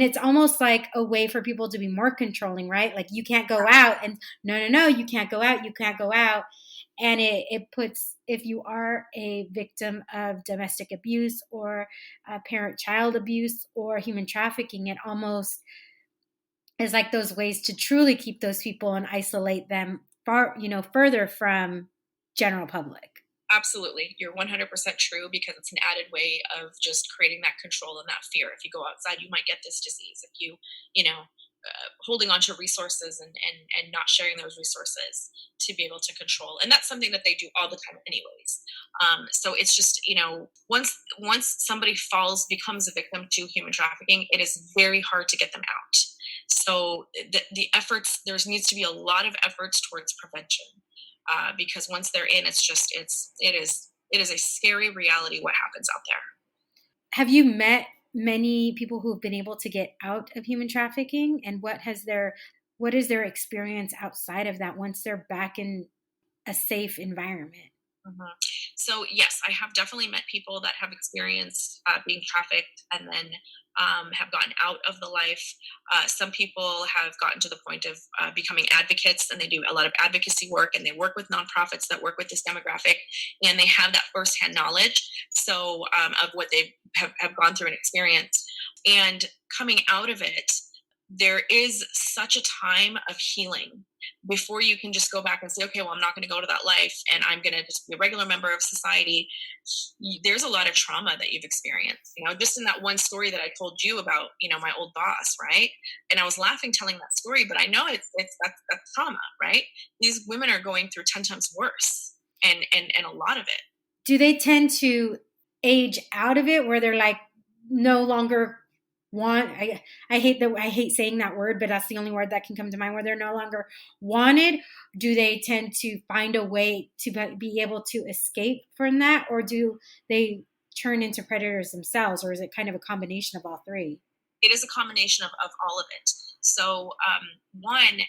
it's almost like a way for people to be more controlling, right? Like you can't go out and no, you can't go out, you can't go out. And it puts, if you are a victim of domestic abuse or parent child abuse or human trafficking, it almost is like those ways to truly keep those people and isolate them far, further from general public. Absolutely. You're 100% true because it's an added way of just creating that control and that fear. If you go outside, you might get this disease. If holding on to resources and not sharing those resources to be able to control. And that's something that they do all the time anyways. So it's just, once somebody becomes a victim to human trafficking, it is very hard to get them out. So the efforts, there needs to be a lot of efforts towards prevention because once they're in, it is a scary reality what happens out there. Have you met many people who have been able to get out of human trafficking, and what is their experience outside of that once they're back in a safe environment? Mhm. So yes, I have definitely met people that have experienced being trafficked and then have gotten out of the life. Some people have gotten to the point of becoming advocates, and they do a lot of advocacy work, and they work with nonprofits that work with this demographic, and they have that firsthand knowledge. So of what they have gone through and experienced, and coming out of it, there is such a time of healing before you can just go back and say, okay, well, I'm not going to go to that life and I'm going to just be a regular member of society. There's a lot of trauma that you've experienced, just in that one story that I told you about, my old boss, right? And I was laughing telling that story, but I know that's trauma, right? These women are going through 10 times worse and a lot of it. Do they tend to age out of it where they're like no longer want I hate saying that word, but that's the only word that can come to mind, where they're no longer wanted? Do they tend to find a way to be able to escape from that, or do they turn into predators themselves, or is it kind of a combination of all three? It is a combination of all of it. So, one,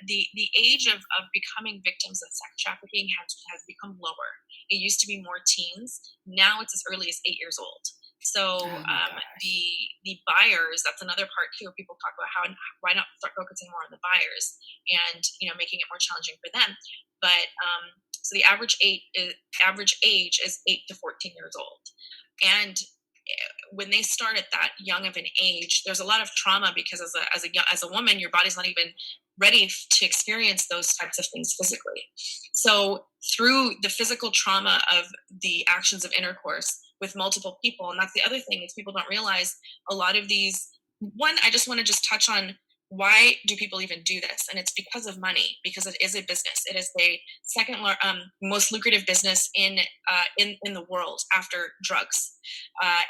the age of becoming victims of sex trafficking has become lower. It used to be more teens. Now it's as early as 8 years old. So Oh my gosh. the buyers, that's another part too. People talk about why not start focusing more on the buyers and making it more challenging for them. But so the average age is 8 to 14 years old, and when they start at that young of an age, there's a lot of trauma because as a woman, your body's not even ready to experience those types of things physically. So through the physical trauma of the actions of intercourse with multiple people, and that's the other thing is people don't realize a lot of these. One, I just want to just touch on why do people even do this? And it's because of money, because it is a business. It is the second most lucrative business in the world after drugs.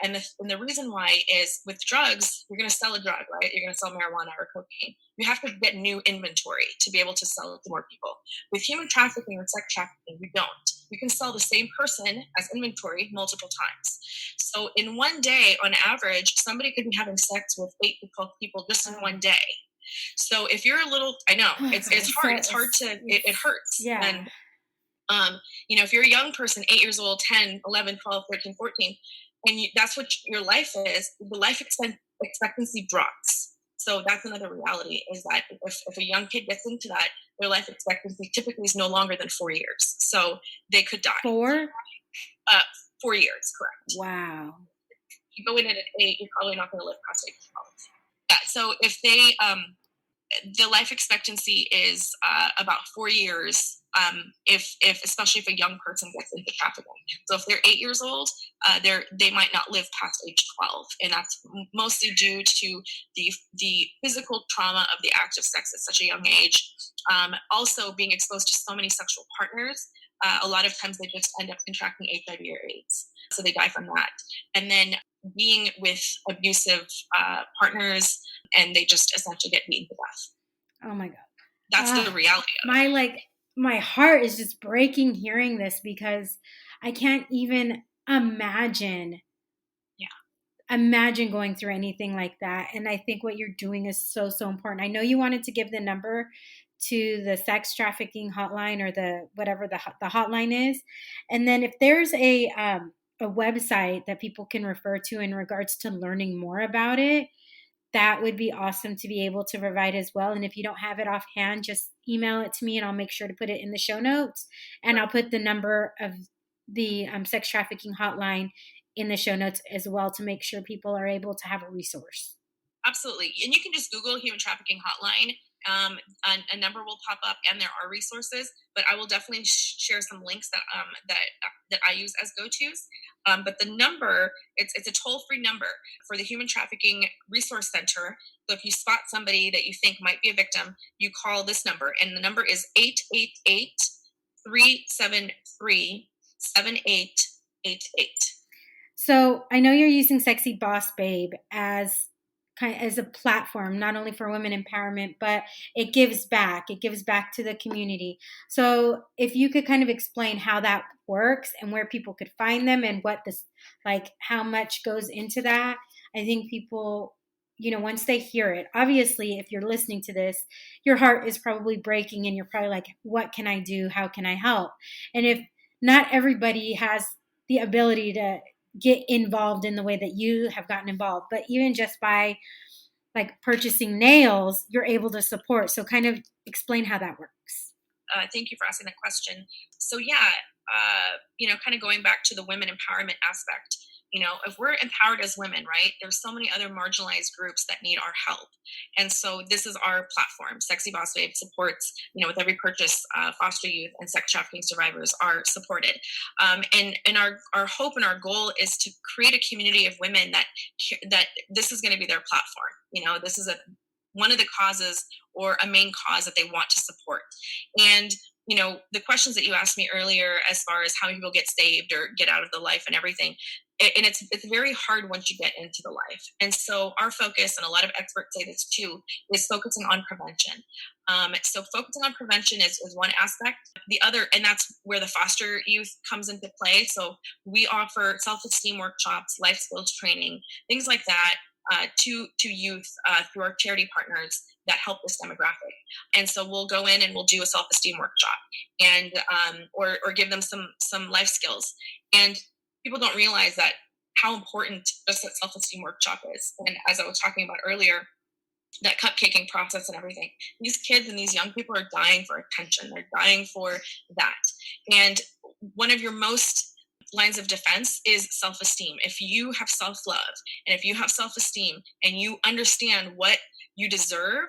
And the reason why is with drugs, you're going to sell a drug, right? You're going to sell marijuana or cocaine. You have to get new inventory to be able to sell it to more people. With human trafficking and sex trafficking, you don't. You can sell the same person as inventory multiple times. So in one day, on average, somebody could be having sex with 8 to 12 people just in one day. So if you're a little, I know it's hard. It's hard to, it hurts. Yeah. And, if you're a young person, 8 years old, 10, 11, 12, 13, 14, and that's what your life is, the life expectancy drops. So that's another reality, is that if a young kid gets into that, their life expectancy typically is no longer than 4 years. So they could die. 4? 4 years, correct. Wow. If you go in at 8, you're probably not going to live past 8 to 12. Yeah, so if they, the life expectancy is about 4 years, if especially if a young person gets into trafficking. So if they're 8 years old, they might not live past age 12, and that's mostly due to the physical trauma of the act of sex at such a young age. Also, being exposed to so many sexual partners, a lot of times they just end up contracting HIV or AIDS, so they die from that. And then being with abusive partners, and they just essentially get beaten to death. Oh my God. That's the reality of it. My heart is just breaking hearing this, because I can't even imagine going through anything like that. And I think what you're doing is so, so important. I know you wanted to give the number to the sex trafficking hotline, or the whatever the hotline is. And then if there's a website that people can refer to in regards to learning more about it, that would be awesome to be able to provide as well. And if you don't have it offhand, just email it to me and I'll make sure to put it in the show notes. And I'll put the number of the sex trafficking hotline in the show notes as well, to make sure people are able to have a resource. Absolutely. And you can just Google human trafficking hotline. A number will pop up, and there are resources, but I will definitely share some links that I use as go-tos. But the number, it's a toll-free number for the Human Trafficking Resource Center. So if you spot somebody that you think might be a victim, you call this number, and the number is 888-373-7888. So I know you're using Sexy Boss Babe as a platform, not only for women empowerment, but it gives back. It gives back to the community. So if you could kind of explain how that works and where people could find them, and what this, like, how much goes into that. I think people, once they hear it, obviously, if you're listening to this, your heart is probably breaking and you're probably like, what can I do? How can I help? And if not everybody has the ability to get involved in the way that you have gotten involved, but even just by like purchasing nails, you're able to support. So kind of explain how that works. Thank you for asking that question. So kind of going back to the women empowerment aspect, if we're empowered as women, right, there's so many other marginalized groups that need our help. And so this is our platform. Sexy Boss Babe supports, with every purchase, foster youth and sex trafficking survivors are supported. And our hope and our goal is to create a community of women that this is going to be their platform. This is one of the causes, or a main cause, that they want to support. And the questions that you asked me earlier, as far as how people get saved or get out of the life and everything, and it's very hard once you get into the life. And so our focus, and a lot of experts say this too, is focusing on prevention. So focusing on prevention is one aspect. The other, and that's where the foster youth comes into play. So we offer self-esteem workshops, life skills training, things like that, to youth through our charity partners that help this demographic. And so we'll go in and we'll do a self-esteem workshop, and or give them some life skills. And people don't realize that how important just that self-esteem workshop is. And as I was talking about earlier, that cupcaking process and everything, these kids and these young people are dying for attention. They're dying for that. And one of your most lines of defense is self-esteem. If you have self-love, and if you have self-esteem, and you understand what you deserve,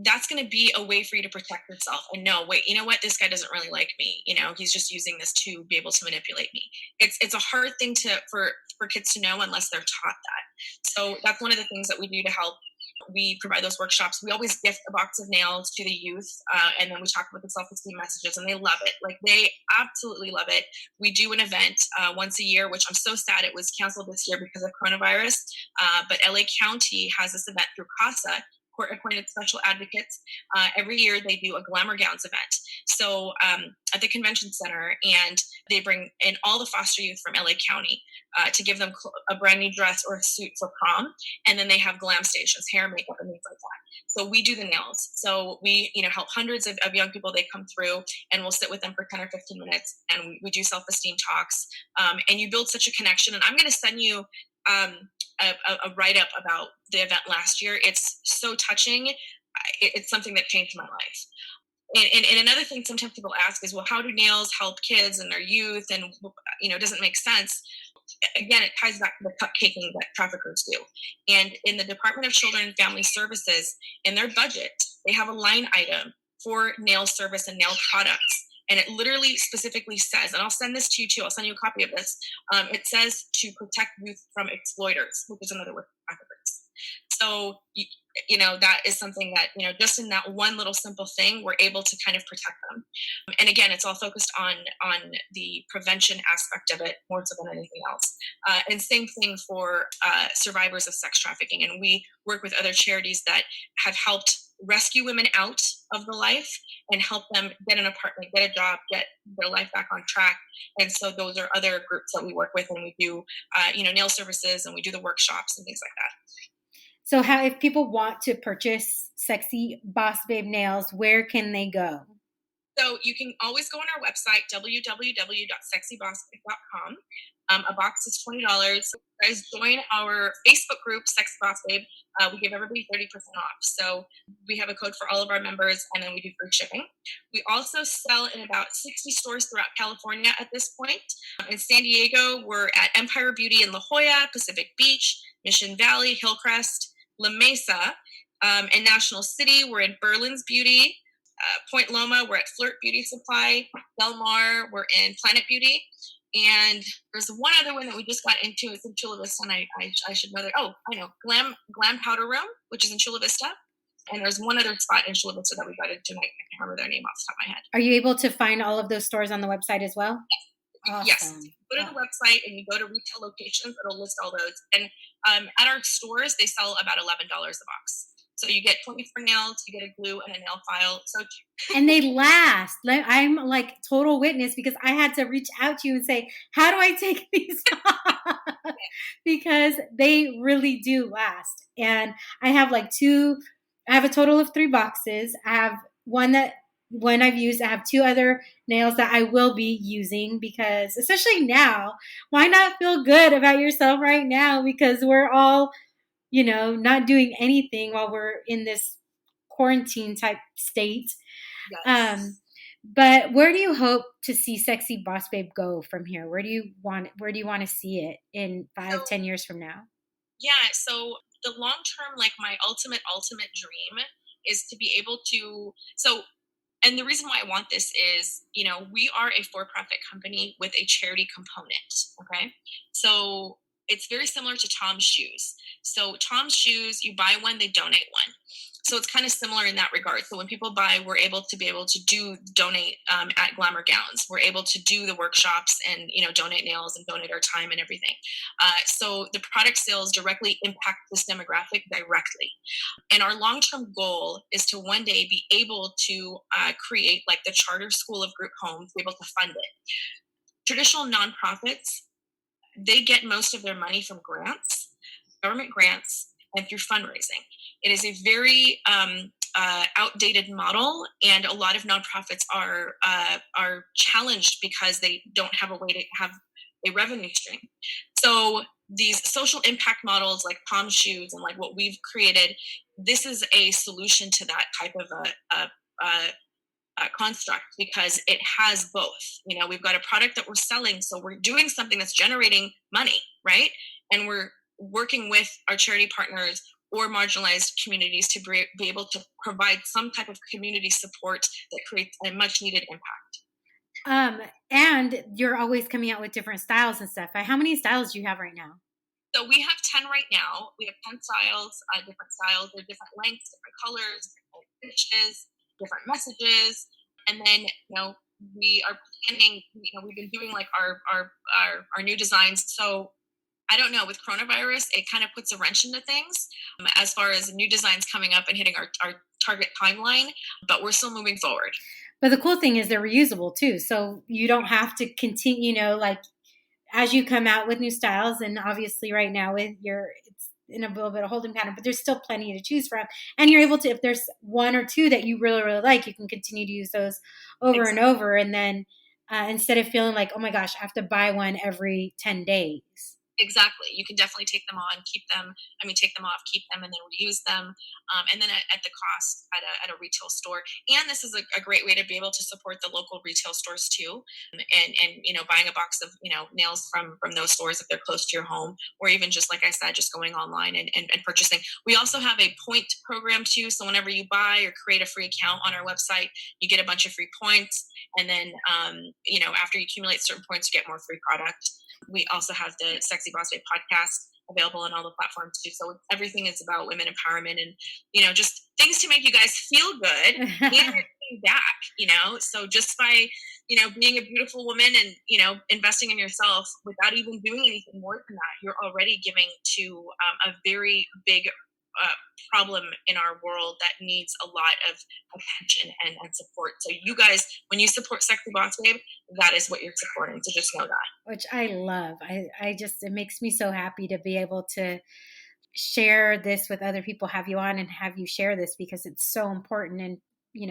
that's going to be a way for you to protect yourself. And no, wait, you know what? This guy doesn't really like me. He's just using this to be able to manipulate me. It's a hard thing for kids to know unless they're taught that. So that's one of the things that we do to help We provide those workshops. We always gift a box of nails to the youth, and then we talk about the self-esteem messages, and they love it. Like, they absolutely love it. We do an event once a year, which I'm so sad it was canceled this year because of coronavirus. But LA County has this event through CASA, Court Appointed Special Advocates. Every year they do a Glamour Gowns event. So at the convention center, and they bring in all the foster youth from LA County to give them a brand new dress or a suit for prom. And then they have glam stations, hair, makeup, and things like that. So we do the nails. So we, help hundreds of young people. They come through, and we'll sit with them for 10 or 15 minutes, and we do self-esteem talks. And you build such a connection. And I'm going to send you a write-up about the event last year. It's so touching. It's something that changed my life. And another thing sometimes people ask is, well, how do nails help kids and their youth? And, it doesn't make sense. Again, it ties back to the cupcaking that traffickers do. And in the Department of Children and Family Services, in their budget, they have a line item for nail service and nail products. And it literally specifically says, and I'll send this to you too, I'll send you a copy of this. It says to protect youth from exploiters, which is another word for traffickers. So, that is something that, just in that one little simple thing, we're able to kind of protect them. And again, it's all focused on the prevention aspect of it more so than anything else. And same thing for survivors of sex trafficking. And we work with other charities that have helped rescue women out of the life and help them get an apartment, get a job, get their life back on track. And so those are other groups that we work with, and we do, nail services, and we do the workshops and things like that. So if people want to purchase Sexy Boss Babe nails, where can they go? So you can always go on our website, www.sexybossbabe.com. A box is $20. So guys, join our Facebook group, Sexy Boss Babe. We give everybody 30% off. So we have a code for all of our members, and then we do free shipping. We also sell in about 60 stores throughout California at this point. In San Diego, we're at Empire Beauty in La Jolla, Pacific Beach, Mission Valley, Hillcrest, La Mesa. In National City, we're in Berlin's Beauty. Point Loma, we're at Flirt Beauty Supply. Del Mar, we're in Planet Beauty. And there's one other one that we just got into. It's in Chula Vista, and I should know that. Oh, I know. Glam Powder Room, which is in Chula Vista. And there's one other spot in Chula Vista that we got into, and I can't remember their name off the top of my head. Are you able to find all of those stores on the website as well? Yes. Awesome. Yes. Go to the website and you go to retail locations. It'll list all those. And at our stores, they sell about $11 a box. So you get 24 nails, you get a glue and a nail file. So and they last. I'm like total witness, because I had to reach out to you and say, how do I take these off? Because they really do last. And I have I have a total of 3 boxes. I have one that when I've used, I have 2 other nails that I will be using, because especially now, why not feel good about yourself right now? Because we're all, not doing anything while we're in this quarantine type state. yes. But where do you hope to see Sexy Boss Babe go from here? Where do you want to see it in 5-10 years from now? Yeah. So the long term, my ultimate dream is to be able to, and the reason why I want this is, we are a for-profit company with a charity component. Okay. So it's very similar to Tom's Shoes. So Tom's Shoes, you buy one, they donate one. So it's kind of similar in that regard. So when people buy, we're able to donate at Glamour Gowns. We're able to do the workshops and, donate nails and donate our time and everything. So the product sales directly impact this demographic directly. And our long-term goal is to one day be able to create the charter school of group homes, be able to fund it. Traditional nonprofits, they get most of their money from grants, government grants, and through fundraising. It is a very outdated model, and a lot of nonprofits are challenged because they don't have a way to have a revenue stream. So these social impact models like Tom's Shoes and what we've created, this is a solution to that type of a construct, because it has both. We've got a product that we're selling, so we're doing something that's generating money, right? And we're working with our charity partners or marginalized communities to be able to provide some type of community support that creates a much needed impact. And you're always coming out with different styles and stuff. How many styles do you have right now? So we have 10 right now. We have 10 styles, different styles. They're different lengths, different colors, different finishes, different messages. And then, we are planning, we've been doing like our new designs. So I don't know, with coronavirus, it kind of puts a wrench into things as far as new designs coming up and hitting our target timeline, but we're still moving forward. But the cool thing is they're reusable too. So you don't have to continue, like as you come out with new styles, and obviously right now it's in a little bit of holding pattern, but there's still plenty to choose from. And you're able to, if there's one or two that you really, really like, you can continue to use those over and over. And then instead of feeling like, oh my gosh, I have to buy one every 10 days. Exactly. You can definitely take them on, take them off, keep them, and then reuse them. And then at the cost at a retail store. And this is a great way to be able to support the local retail stores too. And buying a box of, nails from those stores if they're close to your home, or even just, like I said, just going online and purchasing. We also have a point program too. So whenever you buy or create a free account on our website, you get a bunch of free points. And then, after you accumulate certain points, you get more free product. We also have the Sexy Boss Babe podcast available on all the platforms too. So everything is about women empowerment and, just things to make you guys feel good and giving back, So just by, being a beautiful woman and, investing in yourself without even doing anything more than that, you're already giving to a very big problem in our world that needs a lot of attention and support. So you guys, when you support Sexy Boss Babe, that is what you're supporting. So just know that. Which I love. I just, it makes me so happy to be able to share this with other people, have you on and have you share this, because it's so important. And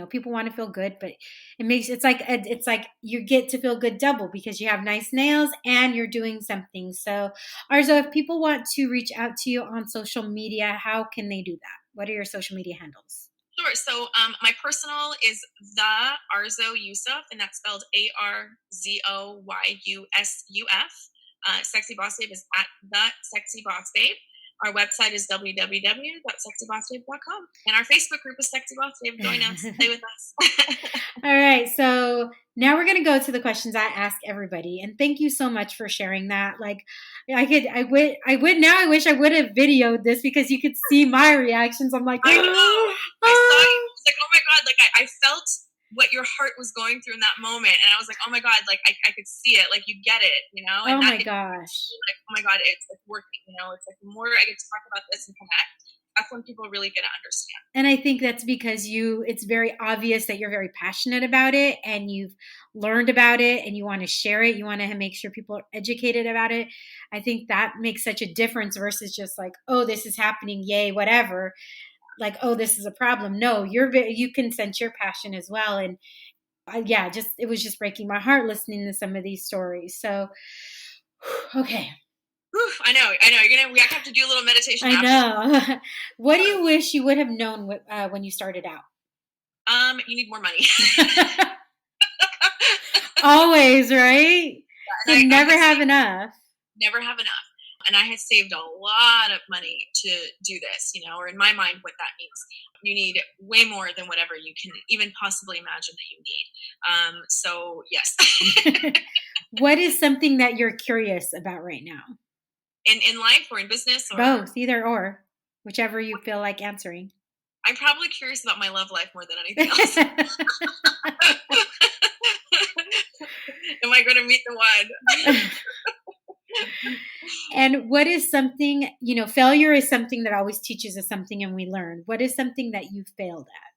people want to feel good, but it's like you get to feel good double because you have nice nails and you're doing something. So Arzo, if people want to reach out to you on social media, how can they do that? What are your social media handles? Sure. So my personal is the Arzo Yusuf, and that's spelled ARZOYUSUF. Sexy Boss Babe is at the Sexy Boss Babe. Our website is www.sexybossbabe.com. And our Facebook group is Sexy Boss Babe. Join us, stay with us. All right. So now we're going to go to the questions I ask everybody. And thank you so much for sharing that. Like I wish I would have videoed this because you could see my reactions. I'm like, I know. I saw you. I was like, oh my God. Like I felt what your heart was going through in that moment. And I was like, oh my God, like I could see it. Like you get it, And oh my gosh. Like, oh my God, it's working, It's like the more I get to talk about this and connect, that's when people really get to understand. And I think that's because it's very obvious that you're very passionate about it and you've learned about it and you want to share it. You want to make sure people are educated about it. I think that makes such a difference versus just like, oh, this is happening. Yay, whatever. Like, oh, this is a problem. No, you can sense your passion as well. And it was just breaking my heart listening to some of these stories. So, okay. I know. We have to do a little meditation. I know. What do you wish you would have known when you started out? You need more money. Always, right? Yeah, you never have enough. Never have enough. And I had saved a lot of money to do this, or in my mind, what that means. You need way more than whatever you can even possibly imagine that you need. So, yes. What is something that you're curious about right now? In life or in business? Or both, either or, whichever you feel like answering. I'm probably curious about my love life more than anything else. Am I going to meet the one? And what is something, failure is something that always teaches us something and we learn. What is something that you failed at?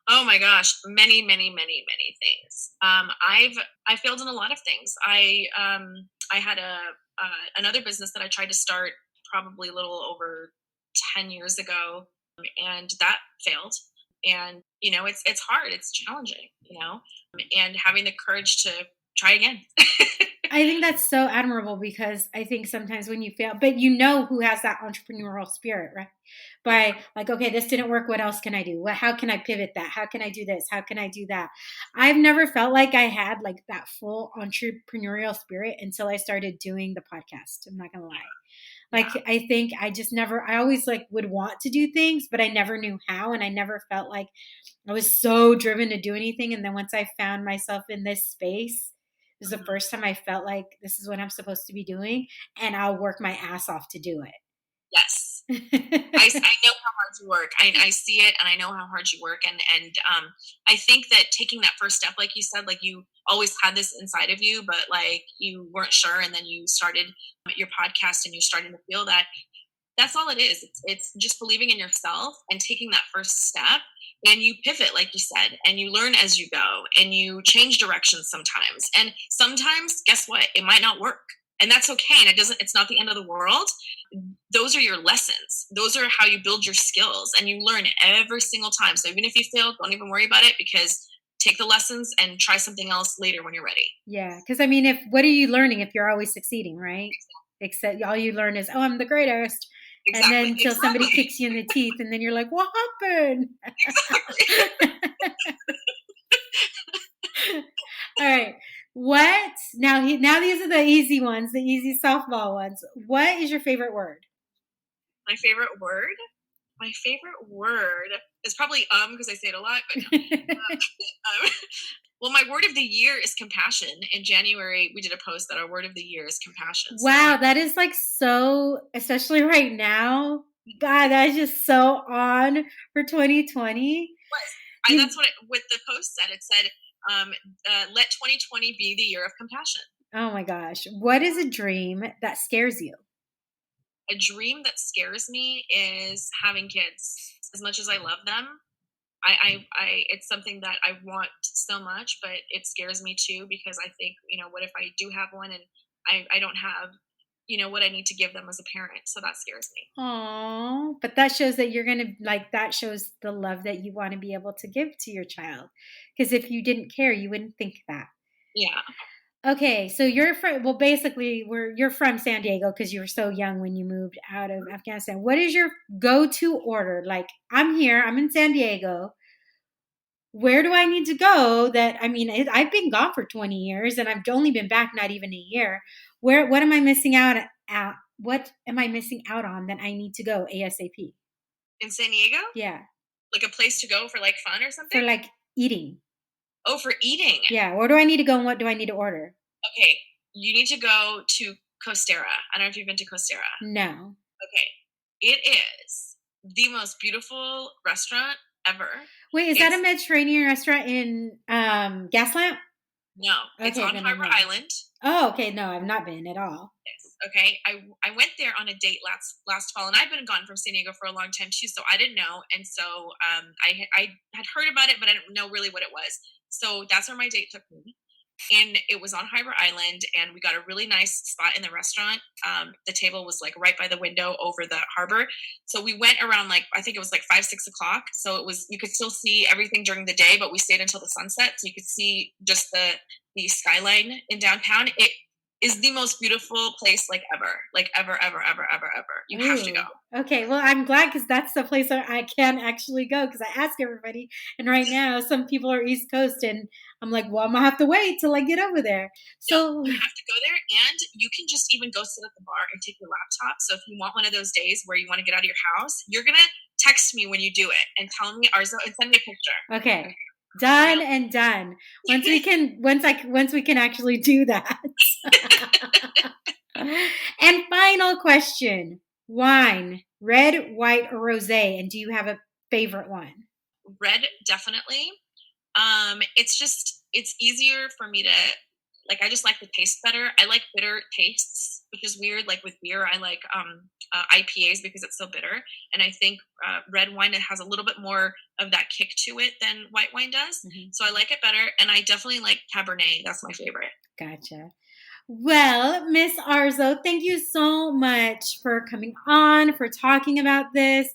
Oh my gosh, many, many, many, many things. I failed in a lot of things. I had another business that I tried to start probably a little over 10 years ago, and that failed. And it's hard, it's challenging, and having the courage to try again. I think that's so admirable because I think sometimes when you fail, but who has that entrepreneurial spirit, right? By like, okay, this didn't work. What else can I do? How can I pivot that? How can I do this? How can I do that? I've never felt like I had like that full entrepreneurial spirit until I started doing the podcast. I'm not going to lie. Like, I think I always like would want to do things, but I never knew how. And I never felt like I was so driven to do anything. And then once I found myself in this space, was the first time I felt like this is what I'm supposed to be doing, and I'll work my ass off to do Yes. it. I know how hard you work. I see it, and I know how hard you work. And I think that taking that first step, like you said, like you always had this inside of you, but like you weren't sure. And then you started your podcast and you're starting to feel that. That's all it is. It's just believing in yourself and taking that first step. And you pivot, like you said, and you learn as you go and you change directions sometimes. And sometimes, guess what? It might not work. And that's okay. And it's not the end of the world. Those are your lessons. Those are how you build your skills and you learn every single time. So even if you fail, don't even worry about it, because take the lessons and try something else later when you're ready. Yeah, because I mean, if what are you learning if you're always succeeding, right? Except all you learn is, oh, I'm the greatest. And then until somebody kicks you in the teeth, and then you're like, what happened? All right. What now? Now these are the easy ones, the easy softball ones. What is your favorite word? My favorite word? My favorite word is probably because I say it a lot. But well, my word of the year is compassion. In January, we did a post that our word of the year is compassion. Wow, that is like so, especially right now. God, that is just so on for 2020. That's what the post said. It said, let 2020 be the year of compassion. Oh my gosh. What is a dream that scares you? A dream that scares me is having kids. As much as I love them, it's something that I want so much, but it scares me too, because I think, what if I do have one and I don't have, what I need to give them as a parent. So that scares me. Oh, but that shows that you're going to that shows the love that you want to be able to give to your child. Because if you didn't care, you wouldn't think that. Yeah. Okay, so you're from, well, basically, you're from San Diego because you were so young when you moved out of Afghanistan. What is your go-to order? Like, I'm here, I'm in San Diego. Where do I need to go? That I mean, I've been gone for 20 years and I've only been back not even a year. What am I missing out at? What am I missing out on that I need to go ASAP? In San Diego? Yeah. Like a place to go for like fun or something? For like eating. Oh, for eating. Yeah. Where do I need to go and what do I need to order? Okay. You need to go to Costera. I don't know if you've been to Costera. No. Okay. It is the most beautiful restaurant ever. Wait, is that a Mediterranean restaurant in Gaslamp? No. It's on Harbor Island. Oh, okay. No, I've not been at all. Yes. Okay. I went there on a date last fall, and I've been gone from San Diego for a long time too, so I didn't know. And so I had heard about it, but I didn't know really what it was. So that's where my date took me. And it was on Harbor Island, and we got a really nice spot in the restaurant. The table was like right by the window over the harbor. So we went around I think it was like 5-6 o'clock. So you could still see everything during the day, but we stayed until the sunset. So you could see just the skyline in downtown. It is the most beautiful place ever, ever. You have to go. Okay, well, I'm glad because that's the place I can actually go because I ask everybody. And right now, some people are East Coast, and I'm like, well, I'm going to have to wait till I get over there. So you have to go there, and you can just even go sit at the bar and take your laptop. So if you want one of those days where you want to get out of your house, you're going to text me when you do it and tell me, Arzo, and send me a picture. Okay. Done and done. Once we can actually do that. And final question. Wine, red, white, or rosé? And do you have a favorite one? Red, definitely. It's easier for me to I just like the taste better. I like bitter tastes, which is weird. Like with beer, I like IPAs because it's so bitter. And I think red wine, it has a little bit more of that kick to it than white wine does. Mm-hmm. So I like it better. And I definitely like Cabernet. That's my favorite. Gotcha. Well, Miss Arzo, thank you so much for coming on, for talking about this.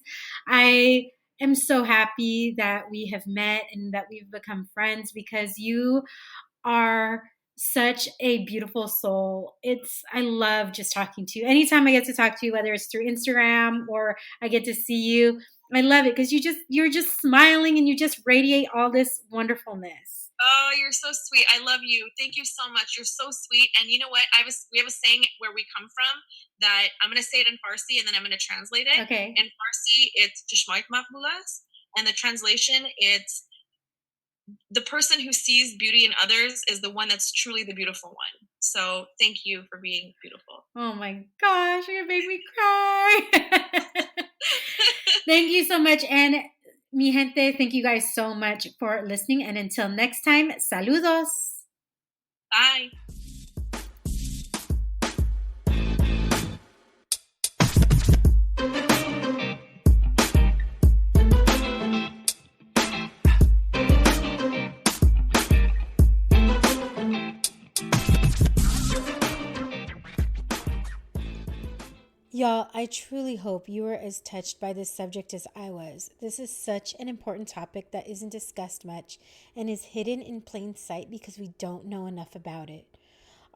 I am so happy that we have met and that we've become friends because you are such a beautiful soul. I love just talking to you. Anytime I get to talk to you, whether it's through Instagram or I get to see you, I love it because you're just smiling and you just radiate all this wonderfulness. Oh, you're so sweet. I love you. Thank you so much. You're so sweet. And you know what? We have a saying where we come from that I'm going to say it in Farsi and then I'm going to translate it. Okay. In Farsi, it's Chishmait Makbulas. And the translation, it's the person who sees beauty in others is the one that's truly the beautiful one. So thank you for being beautiful. Oh my gosh, you're gonna make me cry. Thank you so much. And mi gente, thank you guys so much for listening. And until next time, saludos. Bye. Y'all, I truly hope you were as touched by this subject as I was. This is such an important topic that isn't discussed much and is hidden in plain sight because we don't know enough about it.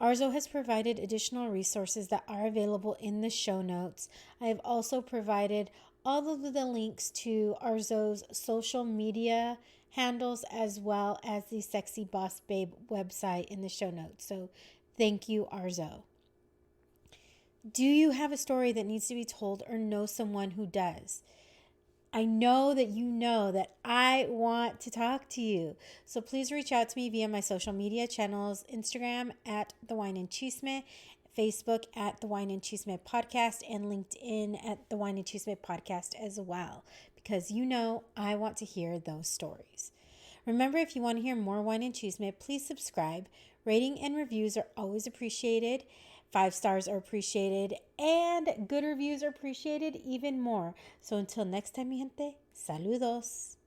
Arzo has provided additional resources that are available in the show notes. I have also provided all of the links to Arzo's social media handles as well as the Sexy Boss Babe website in the show notes. So thank you, Arzo. Do you have a story that needs to be told or know someone who does? I know that I want to talk to you. So please reach out to me via my social media channels, Instagram at The Wine and Chisme, Facebook at The Wine and Chisme Podcast, and LinkedIn at The Wine and Chisme Podcast as well, because I want to hear those stories. Remember, if you want to hear more Wine and Chisme, please subscribe. Rating and reviews are always appreciated. 5 stars are appreciated, and good reviews are appreciated even more. So until next time, mi gente, saludos.